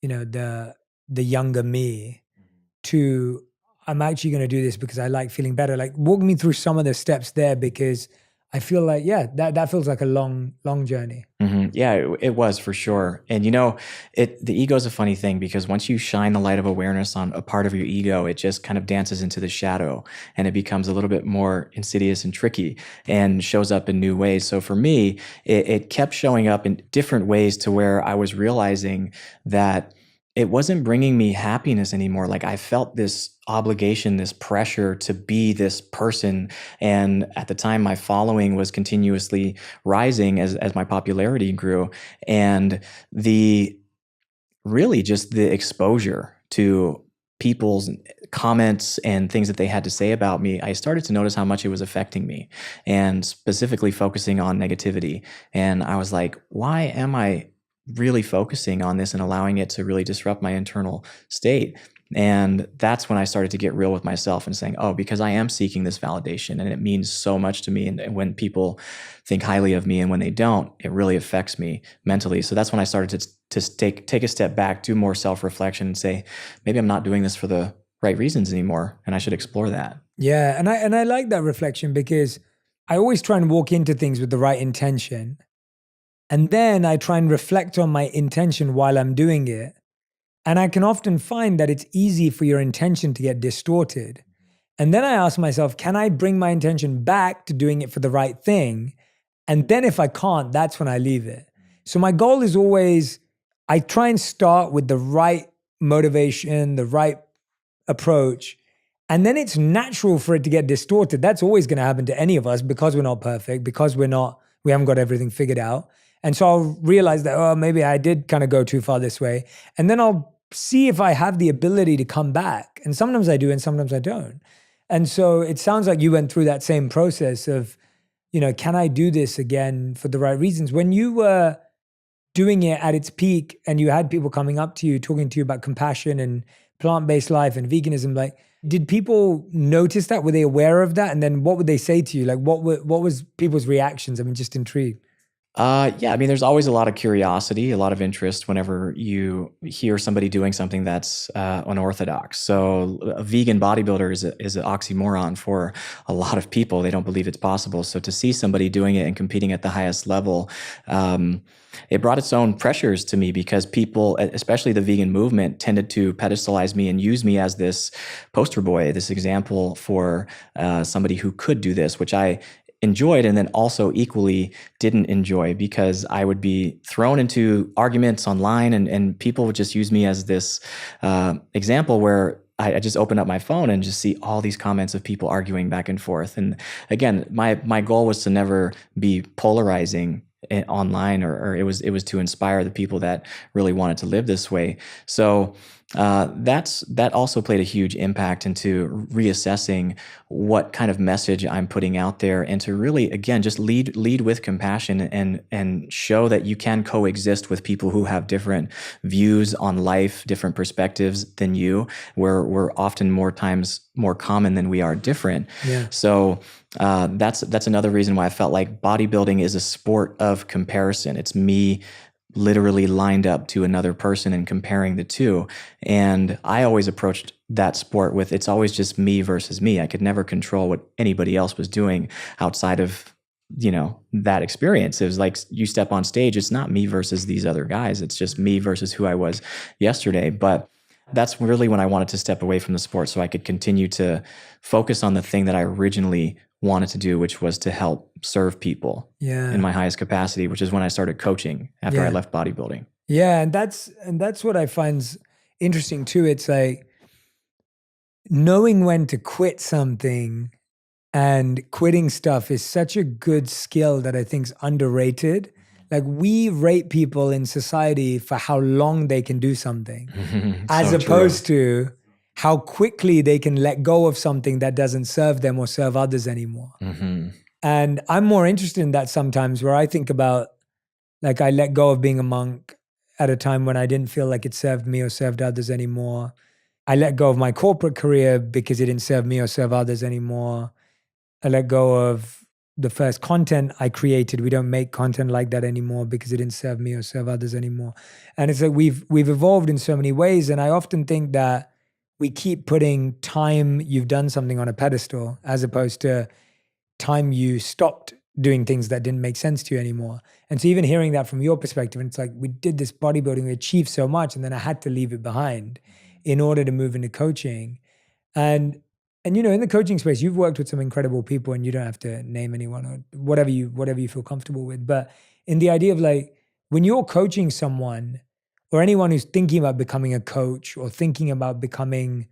the younger me, to I'm actually going to do this because I like feeling better. Like, walk me through some of the steps there, because I feel like, that feels like a long, long journey. Mm-hmm. Yeah, it was for sure. And the ego is a funny thing, because once you shine the light of awareness on a part of your ego, it just kind of dances into the shadow and it becomes a little bit more insidious and tricky and shows up in new ways. So for me, it kept showing up in different ways to where I was realizing that it wasn't bringing me happiness anymore. Like I felt this obligation, this pressure to be this person. And at the time, my following was continuously rising as my popularity grew. And really just the exposure to people's comments and things that they had to say about me, I started to notice how much it was affecting me, and specifically focusing on negativity. And I was like, why am I really focusing on this and allowing it to really disrupt my internal state? And that's when I started to get real with myself and saying, oh, because I am seeking this validation and it means so much to me. And when people think highly of me and when they don't, it really affects me mentally. So that's when I started to take a step back, do more self-reflection and say, maybe I'm not doing this for the right reasons anymore, and I should explore that. Yeah. And I like that reflection, because I always try and walk into things with the right intention. And then I try and reflect on my intention while I'm doing it. And I can often find that it's easy for your intention to get distorted. And then I ask myself, can I bring my intention back to doing it for the right thing? And then if I can't, that's when I leave it. So my goal is always, I try and start with the right motivation, the right approach. And then it's natural for it to get distorted. That's always going to happen to any of us, because we're not perfect, because we haven't got everything figured out. And so I'll realize that, oh, maybe I did kind of go too far this way. And then I'll see if I have the ability to come back. And sometimes I do and sometimes I don't. And so it sounds like you went through that same process of, can I do this again for the right reasons? When you were doing it at its peak and you had people coming up to you, talking to you about compassion and plant-based life and veganism, like, did people notice that? Were they aware of that? And then what would they say to you? Like, what was people's reactions? I'm just intrigued. Yeah, I mean, there's always a lot of curiosity, a lot of interest whenever you hear somebody doing something that's unorthodox. So, a vegan bodybuilder is an oxymoron for a lot of people. They don't believe it's possible. So, to see somebody doing it and competing at the highest level, it brought its own pressures to me because people, especially the vegan movement, tended to pedestalize me and use me as this poster boy, this example for somebody who could do this, which I enjoyed and then also equally didn't enjoy because I would be thrown into arguments online and people would just use me as this example where I just open up my phone and just see all these comments of people arguing back and forth. And again, my goal was to never be polarizing online, or it was to inspire the people that really wanted to live this way. So that also played a huge impact into reassessing what kind of message I'm putting out there, and to really, again, just lead with compassion and show that you can coexist with people who have different views on life, different perspectives than you. We're often more times more common than we are different. Yeah. So that's another reason why I felt like bodybuilding is a sport of comparison. It's me literally lined up to another person and comparing the two. And I always approached that sport with, it's always just me versus me. I could never control what anybody else was doing outside of, that experience. It was like, you step on stage, it's not me versus these other guys. It's just me versus who I was yesterday. But that's really when I wanted to step away from the sport so I could continue to focus on the thing that I originally wanted to do, which was to help serve people in my highest capacity, which is when I started coaching after I left bodybuilding. Yeah, and that's what I find interesting too. It's like knowing when to quit something, and quitting stuff is such a good skill that I think is underrated. Like, we rate people in society for how long they can do something, as opposed to how quickly they can let go of something that doesn't serve them or serve others anymore. And I'm more interested in that sometimes, where I think about, like, I let go of being a monk at a time when I didn't feel like it served me or served others anymore. I let go of my corporate career because it didn't serve me or serve others anymore. I let go of the first content I created. We don't make content like that anymore because it didn't serve me or serve others anymore. And it's like we've evolved in so many ways. And I often think that we keep putting time you've done something on a pedestal, as opposed to time you stopped doing things that didn't make sense to you anymore. And so even hearing that from your perspective, and it's like, we did this bodybuilding, we achieved so much, and then I had to leave it behind in order to move into coaching. And in the coaching space, you've worked with some incredible people, and you don't have to name anyone or whatever you feel comfortable with. But in the idea of, like, when you're coaching someone or anyone who's thinking about becoming a coach or thinking about becoming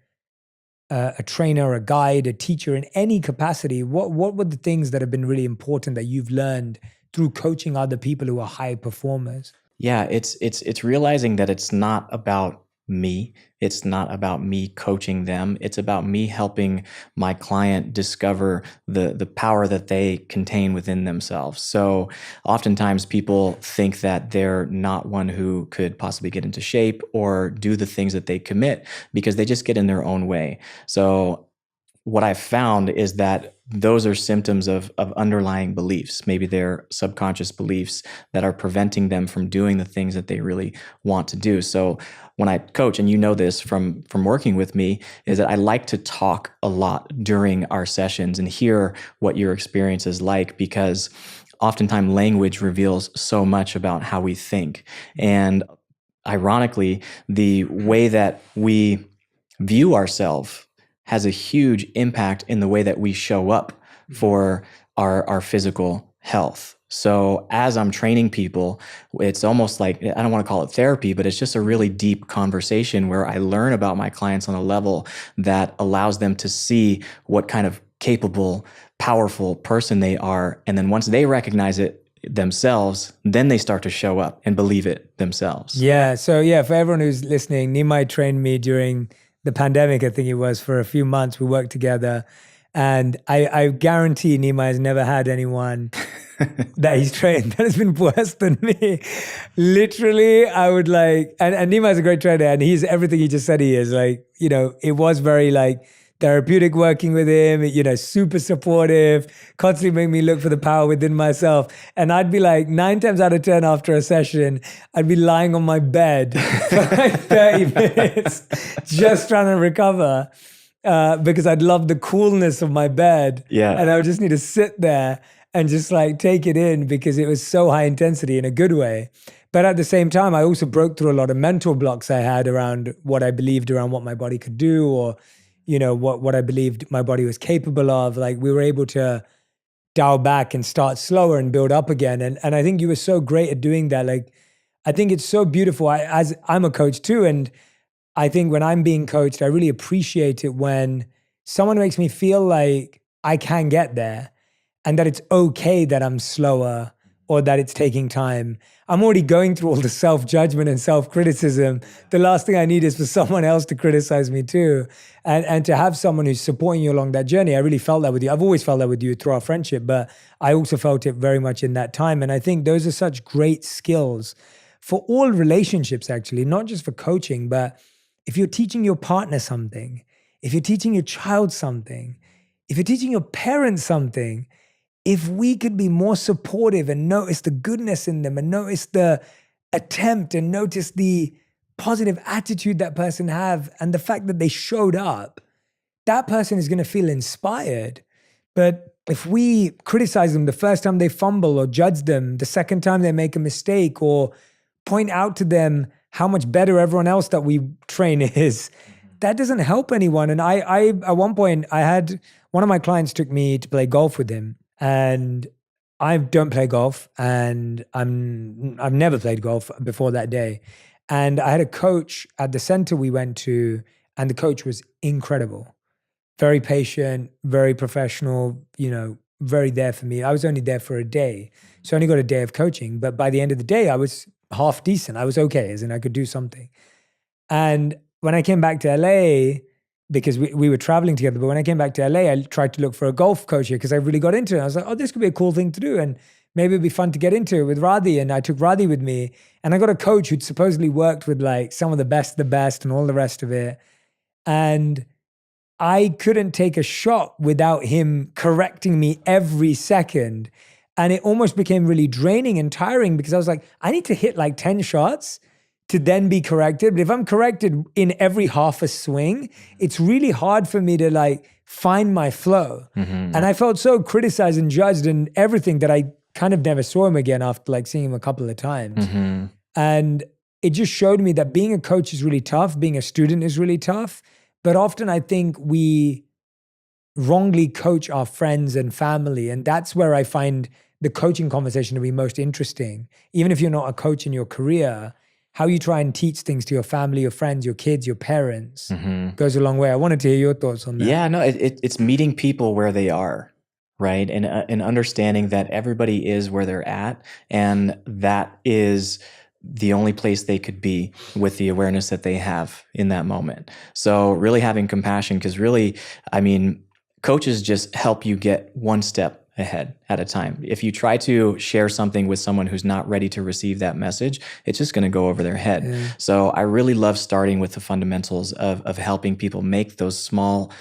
a trainer, a guide, a teacher in any capacity, what were the things that have been really important that you've learned through coaching other people who are high performers? Yeah, it's realizing that it's not about me. It's not about me coaching them. It's about me helping my client discover the power that they contain within themselves. So oftentimes people think that they're not one who could possibly get into shape or do the things that they commit because they just get in their own way. So what I've found is that those are symptoms of underlying beliefs. Maybe they're subconscious beliefs that are preventing them from doing the things that they really want to do. So when I coach, and you know this from working with me, is that I like to talk a lot during our sessions and hear what your experience is like, because oftentimes language reveals so much about how we think. And ironically, the way that we view ourselves has a huge impact in the way that we show up for our physical health. So as I'm training people, it's almost like, I don't want to call it therapy, but it's just a really deep conversation where I learn about my clients on a level that allows them to see what kind of capable, powerful person they are. And then once they recognize it themselves, then they start to show up and believe it themselves. Yeah. So for everyone who's listening, Nimai trained me during the pandemic. I think it was, for a few months. We worked together, and I guarantee Nimai has never had anyone that he's trained that has been worse than me. Literally, I would like, and Nimai's a great trainer, and he's everything he just said he is. Like, it was very like, therapeutic working with him, super supportive, constantly make me look for the power within myself. And I'd be like 9 times out of 10 after a session, I'd be lying on my bed for like 30 minutes, just trying to recover because I'd love the coolness of my bed. Yeah. And I would just need to sit there and just like take it in because it was so high intensity in a good way. But at the same time, I also broke through a lot of mental blocks I had around what I believed around what my body could do, or, what I believed my body was capable of. Like, we were able to dial back and start slower and build up again. And I think you were so great at doing that. Like, I think it's so beautiful. As I'm a coach too, and I think when I'm being coached, I really appreciate it when someone makes me feel like I can get there and that it's okay that I'm slower or that it's taking time. I'm already going through all the self-judgment and self-criticism. The last thing I need is for someone else to criticize me too. And to have someone who's supporting you along that journey. I really felt that with you. I've always felt that with you through our friendship, but I also felt it very much in that time. And I think those are such great skills for all relationships, actually, not just for coaching, but if you're teaching your partner something, if you're teaching your child something, if you're teaching your parents something, if we could be more supportive and notice the goodness in them and notice the attempt and notice the positive attitude that person have and the fact that they showed up, that person is going to feel inspired. But if we criticize them the first time they fumble or judge them the second time they make a mistake or point out to them how much better everyone else that we train is, that doesn't help anyone. And I at one point, I had one of my clients took me to play golf with him. And I don't play golf, and I've never played golf before that day. And I had a coach at the center we went to, and the coach was incredible. Very patient, very professional, very there for me. I was only there for a day, so I only got a day of coaching. But by the end of the day, I was half decent. I was okay, as in I could do something. And when I came back to LA, because we were traveling together. But when I came back to LA, I tried to look for a golf coach here because I really got into it. I was like, oh, this could be a cool thing to do. And maybe it'd be fun to get into it with Radhi. And I took Radhi with me. And I got a coach who'd supposedly worked with like some of the best and all the rest of it. And I couldn't take a shot without him correcting me every second. And it almost became really draining and tiring because I was like, I need to hit like 10 shots to then be corrected. But if I'm corrected in every half a swing, it's really hard for me to like find my flow. Mm-hmm. And I felt so criticized and judged and everything that I kind of never saw him again after like seeing him a couple of times. Mm-hmm. And it just showed me that being a coach is really tough. Being a student is really tough. But often I think we wrongly coach our friends and family. And that's where I find the coaching conversation to be most interesting. Even if you're not a coach in your career, how you try and teach things to your family, your friends, your kids, your parents goes a long way. I wanted to hear your thoughts on that. Yeah, no, it's meeting people where they are, right? And understanding that everybody is where they're at, and that is the only place they could be with the awareness that they have in that moment. So really having compassion, because really, I mean, coaches just help you get one step ahead at a time. If you try to share something with someone who's not ready to receive that message, it's just going to go over their head. Yeah. So I really love starting with the fundamentals of helping people make those small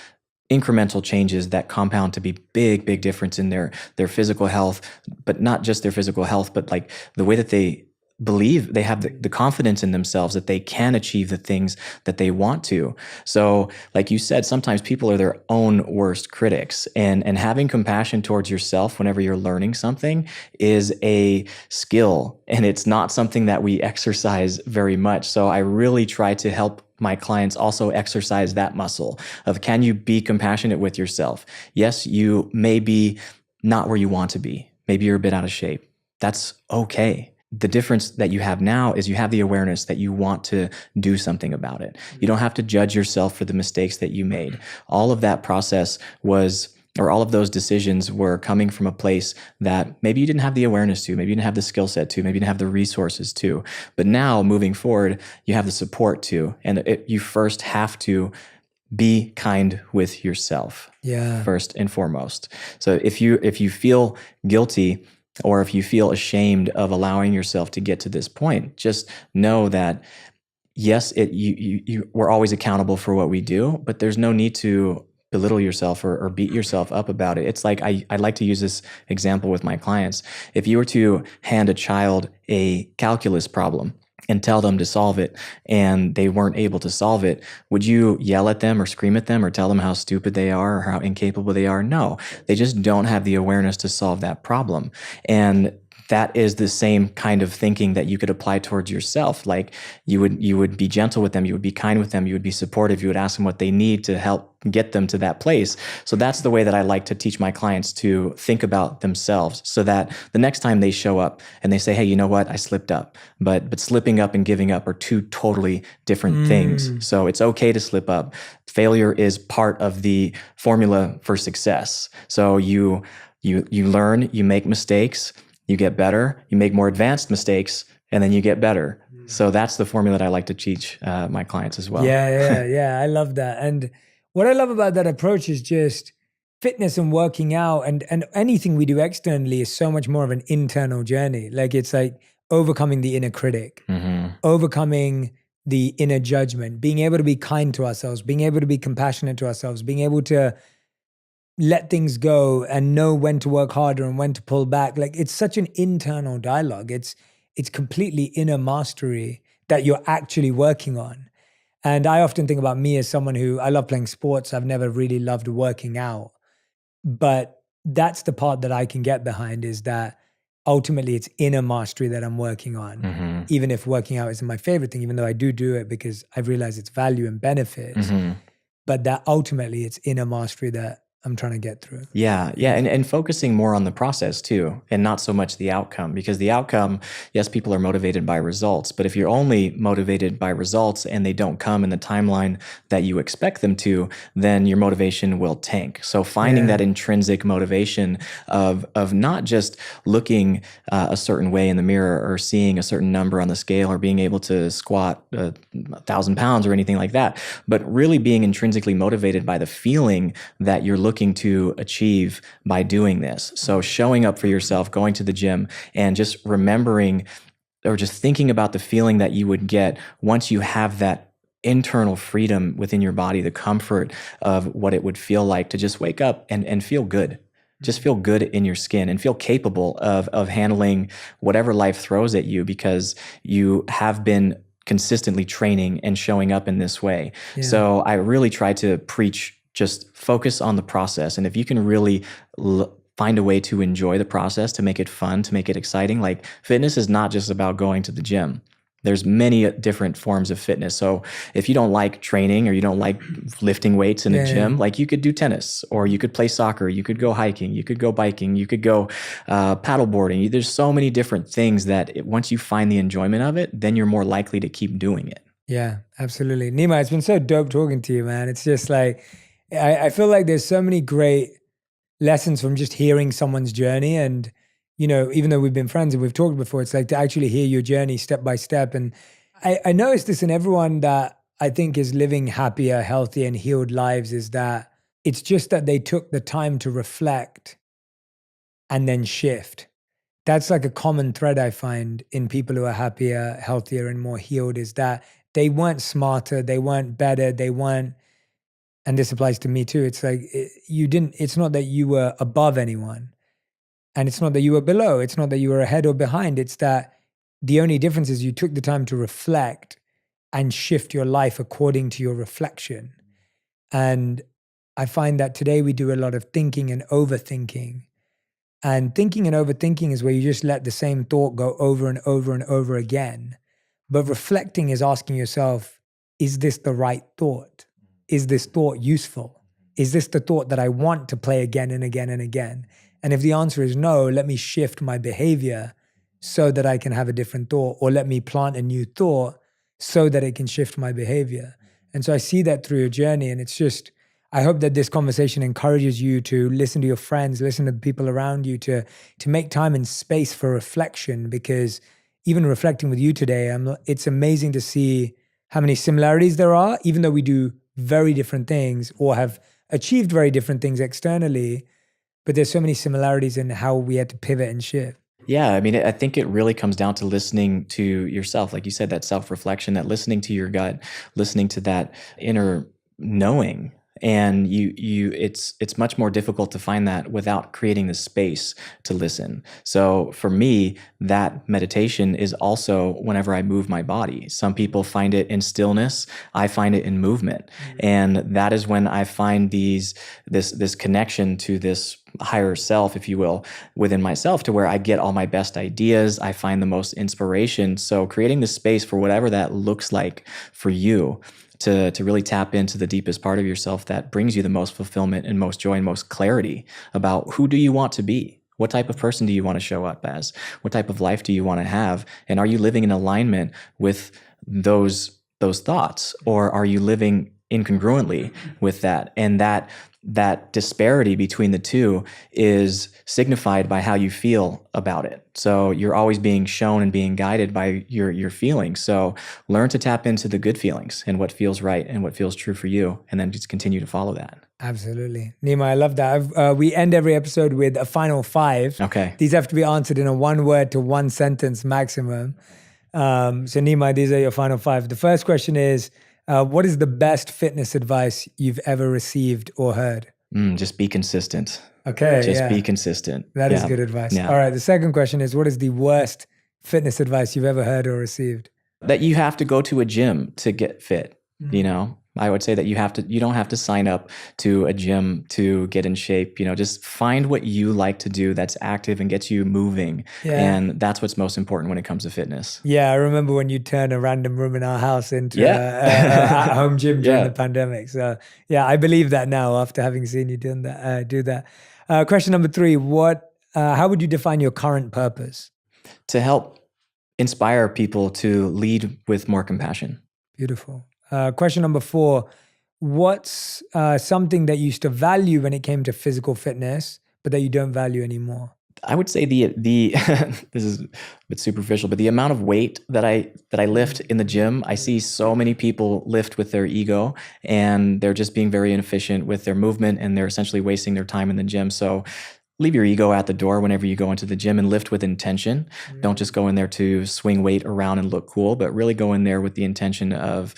incremental changes that compound to be big difference in their physical health, but not just their physical health, but like the way that they believe, they have the confidence in themselves that they can achieve the things that they want to. So like you said, sometimes people are their own worst critics, and having compassion towards yourself whenever you're learning something is a skill, and it's not something that we exercise very much. So I really try to help my clients also exercise that muscle of, can you be compassionate with yourself? Yes, you may be not where you want to be. Maybe you're a bit out of shape. That's okay. The difference that you have now is you have the awareness that you want to do something about it. You don't have to judge yourself for the mistakes that you made. All of that process all of those decisions were coming from a place that maybe you didn't have the awareness to, maybe you didn't have the skill set to, maybe you didn't have the resources to. But now moving forward, you have the support to, and you first have to be kind with yourself. Yeah. First and foremost. So if you feel guilty, or if you feel ashamed of allowing yourself to get to this point, just know that yes, we're always accountable for what we do, but there's no need to belittle yourself or beat yourself up about it. It's like I like to use this example with my clients. If you were to hand a child a calculus problem and tell them to solve it and they weren't able to solve it, would you yell at them or scream at them or tell them how stupid they are or how incapable they are? No, they just don't have the awareness to solve that problem. And that is the same kind of thinking that you could apply towards yourself. Like you would be gentle with them, you would be kind with them, you would be supportive, you would ask them what they need to help get them to that place. So that's the way that I like to teach my clients to think about themselves, so that the next time they show up and they say, hey, you know what, I slipped up. But slipping up and giving up are two totally different things. So it's okay to slip up. Failure is part of the formula for success. So you learn, you make mistakes, you get better, you make more advanced mistakes, and then you get better. So that's the formula that I like to teach my clients as well. Yeah. I love that. And what I love about that approach is just fitness and working out and anything we do externally is so much more of an internal journey. Like it's like overcoming the inner critic, overcoming the inner judgment, being able to be kind to ourselves, being able to be compassionate to ourselves, being able to let things go and know when to work harder and when to pull back. Like it's such an internal dialogue. It's completely inner mastery that you're actually working on. And I often think about me as someone who, I love playing sports. I've never really loved working out. But that's the part that I can get behind, is that ultimately it's inner mastery that I'm working on. Even if working out isn't my favorite thing, even though I do it because I've realized its value and benefits. But that ultimately it's inner mastery that I'm trying to get through. Yeah. And focusing more on the process too, and not so much the outcome, because the outcome, yes, people are motivated by results, but if you're only motivated by results and they don't come in the timeline that you expect them to, then your motivation will tank. So finding that intrinsic motivation of not just looking a certain way in the mirror or seeing a certain number on the scale or being able to squat 1,000 pounds or anything like that, but really being intrinsically motivated by the feeling that you're looking to achieve by doing this. So showing up for yourself, going to the gym, and just remembering or just thinking about the feeling that you would get once you have that internal freedom within your body, the comfort of what it would feel like to just wake up and feel good. Just feel good in your skin and feel capable of handling whatever life throws at you, because you have been consistently training and showing up in this way. So I really try to preach, just focus on the process. And if you can really find a way to enjoy the process, to make it fun, to make it exciting, like fitness is not just about going to the gym. There's many different forms of fitness. So if you don't like training or you don't like lifting weights in a gym, like you could do tennis, or you could play soccer, you could go hiking, you could go biking, you could go paddleboarding. There's so many different things that once you find the enjoyment of it, then you're more likely to keep doing it. Yeah, absolutely. Nimai, it's been so dope talking to you, man. It's just like, I feel like there's so many great lessons from just hearing someone's journey. And, you know, even though we've been friends and we've talked before, it's like to actually hear your journey step by step. And I noticed this in everyone that I think is living happier, healthier, and healed lives, is that it's just that they took the time to reflect and then shift. That's like a common thread I find in people who are happier, healthier, and more healed, is that they weren't smarter, they weren't better, they weren't. And this applies to me too. It's like it's not that you were above anyone, and it's not that you were below. It's not that you were ahead or behind. It's that the only difference is you took the time to reflect and shift your life according to your reflection. And I find that today we do a lot of thinking and overthinking. And thinking and overthinking is where you just let the same thought go over and over and over again. But reflecting is asking yourself, is this the right thought? Is this thought useful? Is this the thought that I want to play again and again and again? And if the answer is no, let me shift my behavior so that I can have a different thought, or let me plant a new thought so that it can shift my behavior. And so I see that through your journey. And it's just, I hope that this conversation encourages you to listen to your friends, listen to the people around you, to make time and space for reflection, because even reflecting with you today, it's amazing to see how many similarities there are, even though we do very different things or have achieved very different things externally, but there's so many similarities in how we had to pivot and shift. Yeah, I mean, I think it really comes down to listening to yourself. Like you said, that self-reflection, that listening to your gut, listening to that inner knowing. And it's much more difficult to find that without creating the space to listen. So for me, that meditation is also whenever I move my body. Some people find it in stillness. I find it in movement. And that is when I find this connection to this higher self, if you will, within myself, to where I get all my best ideas. I find the most inspiration. So creating the space for whatever that looks like for you, to really tap into the deepest part of yourself that brings you the most fulfillment and most joy and most clarity about who do you want to be? What type of person do you want to show up as? What type of life do you want to have? And are you living in alignment with those thoughts, or are you living incongruently with that? And that disparity between the two is signified by how you feel about it. So you're always being shown and being guided by your feelings. So learn to tap into the good feelings and what feels right and what feels true for you, and then just continue to follow that. Absolutely. Nimai, I love that. We end every episode with a final 5. Okay. These have to be answered in a 1-word to 1-sentence maximum. So Nimai, these are your final 5. The first question is, what is the best fitness advice you've ever received or heard? Just be consistent. Okay. Just be consistent. That is good advice. Yeah. All right. The second question is, what is the worst fitness advice you've ever heard or received? That you have to go to a gym to get fit. You know, I would say that you don't have to sign up to a gym to get in shape. You know, just find what you like to do that's active and gets you moving. Yeah. And that's what's most important when it comes to fitness. Yeah, I remember when you turned a random room in our house into a at-home gym during the pandemic. So yeah, I believe that now after having seen you do that. Question number 3, how would you define your current purpose? To help inspire people to lead with more compassion. Beautiful. Question number 4, what's something that you used to value when it came to physical fitness, but that you don't value anymore? I would say the this is a bit superficial, but the amount of weight that I lift in the gym, I see so many people lift with their ego, and they're just being very inefficient with their movement, and they're essentially wasting their time in the gym. So leave your ego at the door whenever you go into the gym and lift with intention. Don't just go in there to swing weight around and look cool, but really go in there with the intention of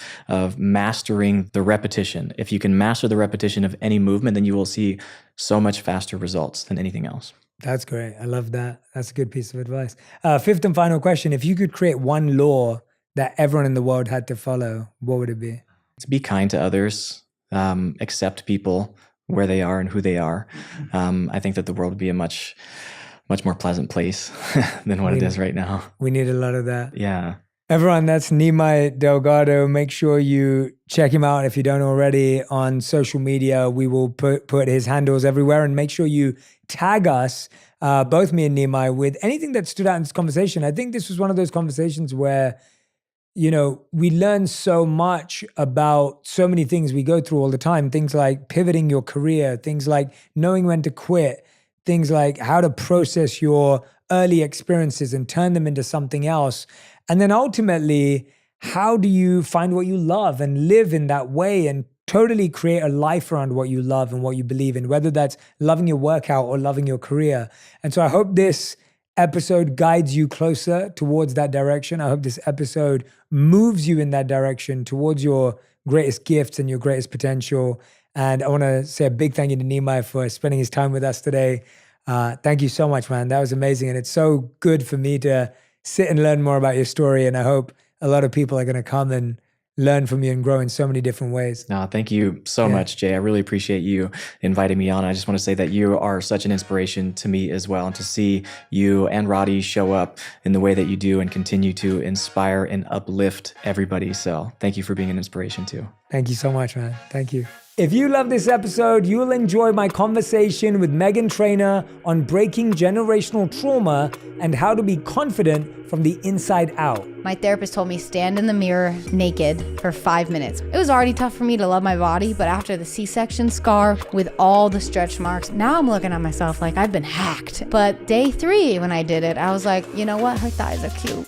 mastering the repetition. If you can master the repetition of any movement, then you will see so much faster results than anything else. That's great. I love that. That's a good piece of advice. 5th and final question. If you could create one law that everyone in the world had to follow, what would it be? To be kind to others, accept people where they are and who they are. I think that the world would be a much more pleasant place than what it is right now. We need a lot of that. Yeah. Everyone, that's Nimai Delgado. Make sure you check him out if you don't already on social media. We will put his handles everywhere, and make sure you tag us, both me and Nimai, with anything that stood out in this conversation. I think this was one of those conversations where, you know, we learn so much about so many things we go through all the time. Things like pivoting your career, things like knowing when to quit, things like how to process your early experiences and turn them into something else. And then ultimately, how do you find what you love and live in that way and totally create a life around what you love and what you believe in, whether that's loving your workout or loving your career. And so I hope this episode guides you closer towards that direction. I hope this episode moves you in that direction towards your greatest gifts and your greatest potential. And I want to say a big thank you to Nimai for spending his time with us today. Thank you so much, man. That was amazing. And it's so good for me to sit and learn more about your story. And I hope a lot of people are going to come and learn from you and grow in so many different ways. No, thank you so much, Jay. I really appreciate you inviting me on. I just want to say that you are such an inspiration to me as well. And to see you and Roddy show up in the way that you do and continue to inspire and uplift everybody. So thank you for being an inspiration too. Thank you so much, man. Thank you. If you love this episode, you'll enjoy my conversation with Megan Trainor on breaking generational trauma and how to be confident from the inside out. My therapist told me stand in the mirror naked for 5 minutes. It was already tough for me to love my body, but after the C-section scar with all the stretch marks, now I'm looking at myself like I've been hacked. But day 3 when I did it, I was like, you know what? Her thighs are cute.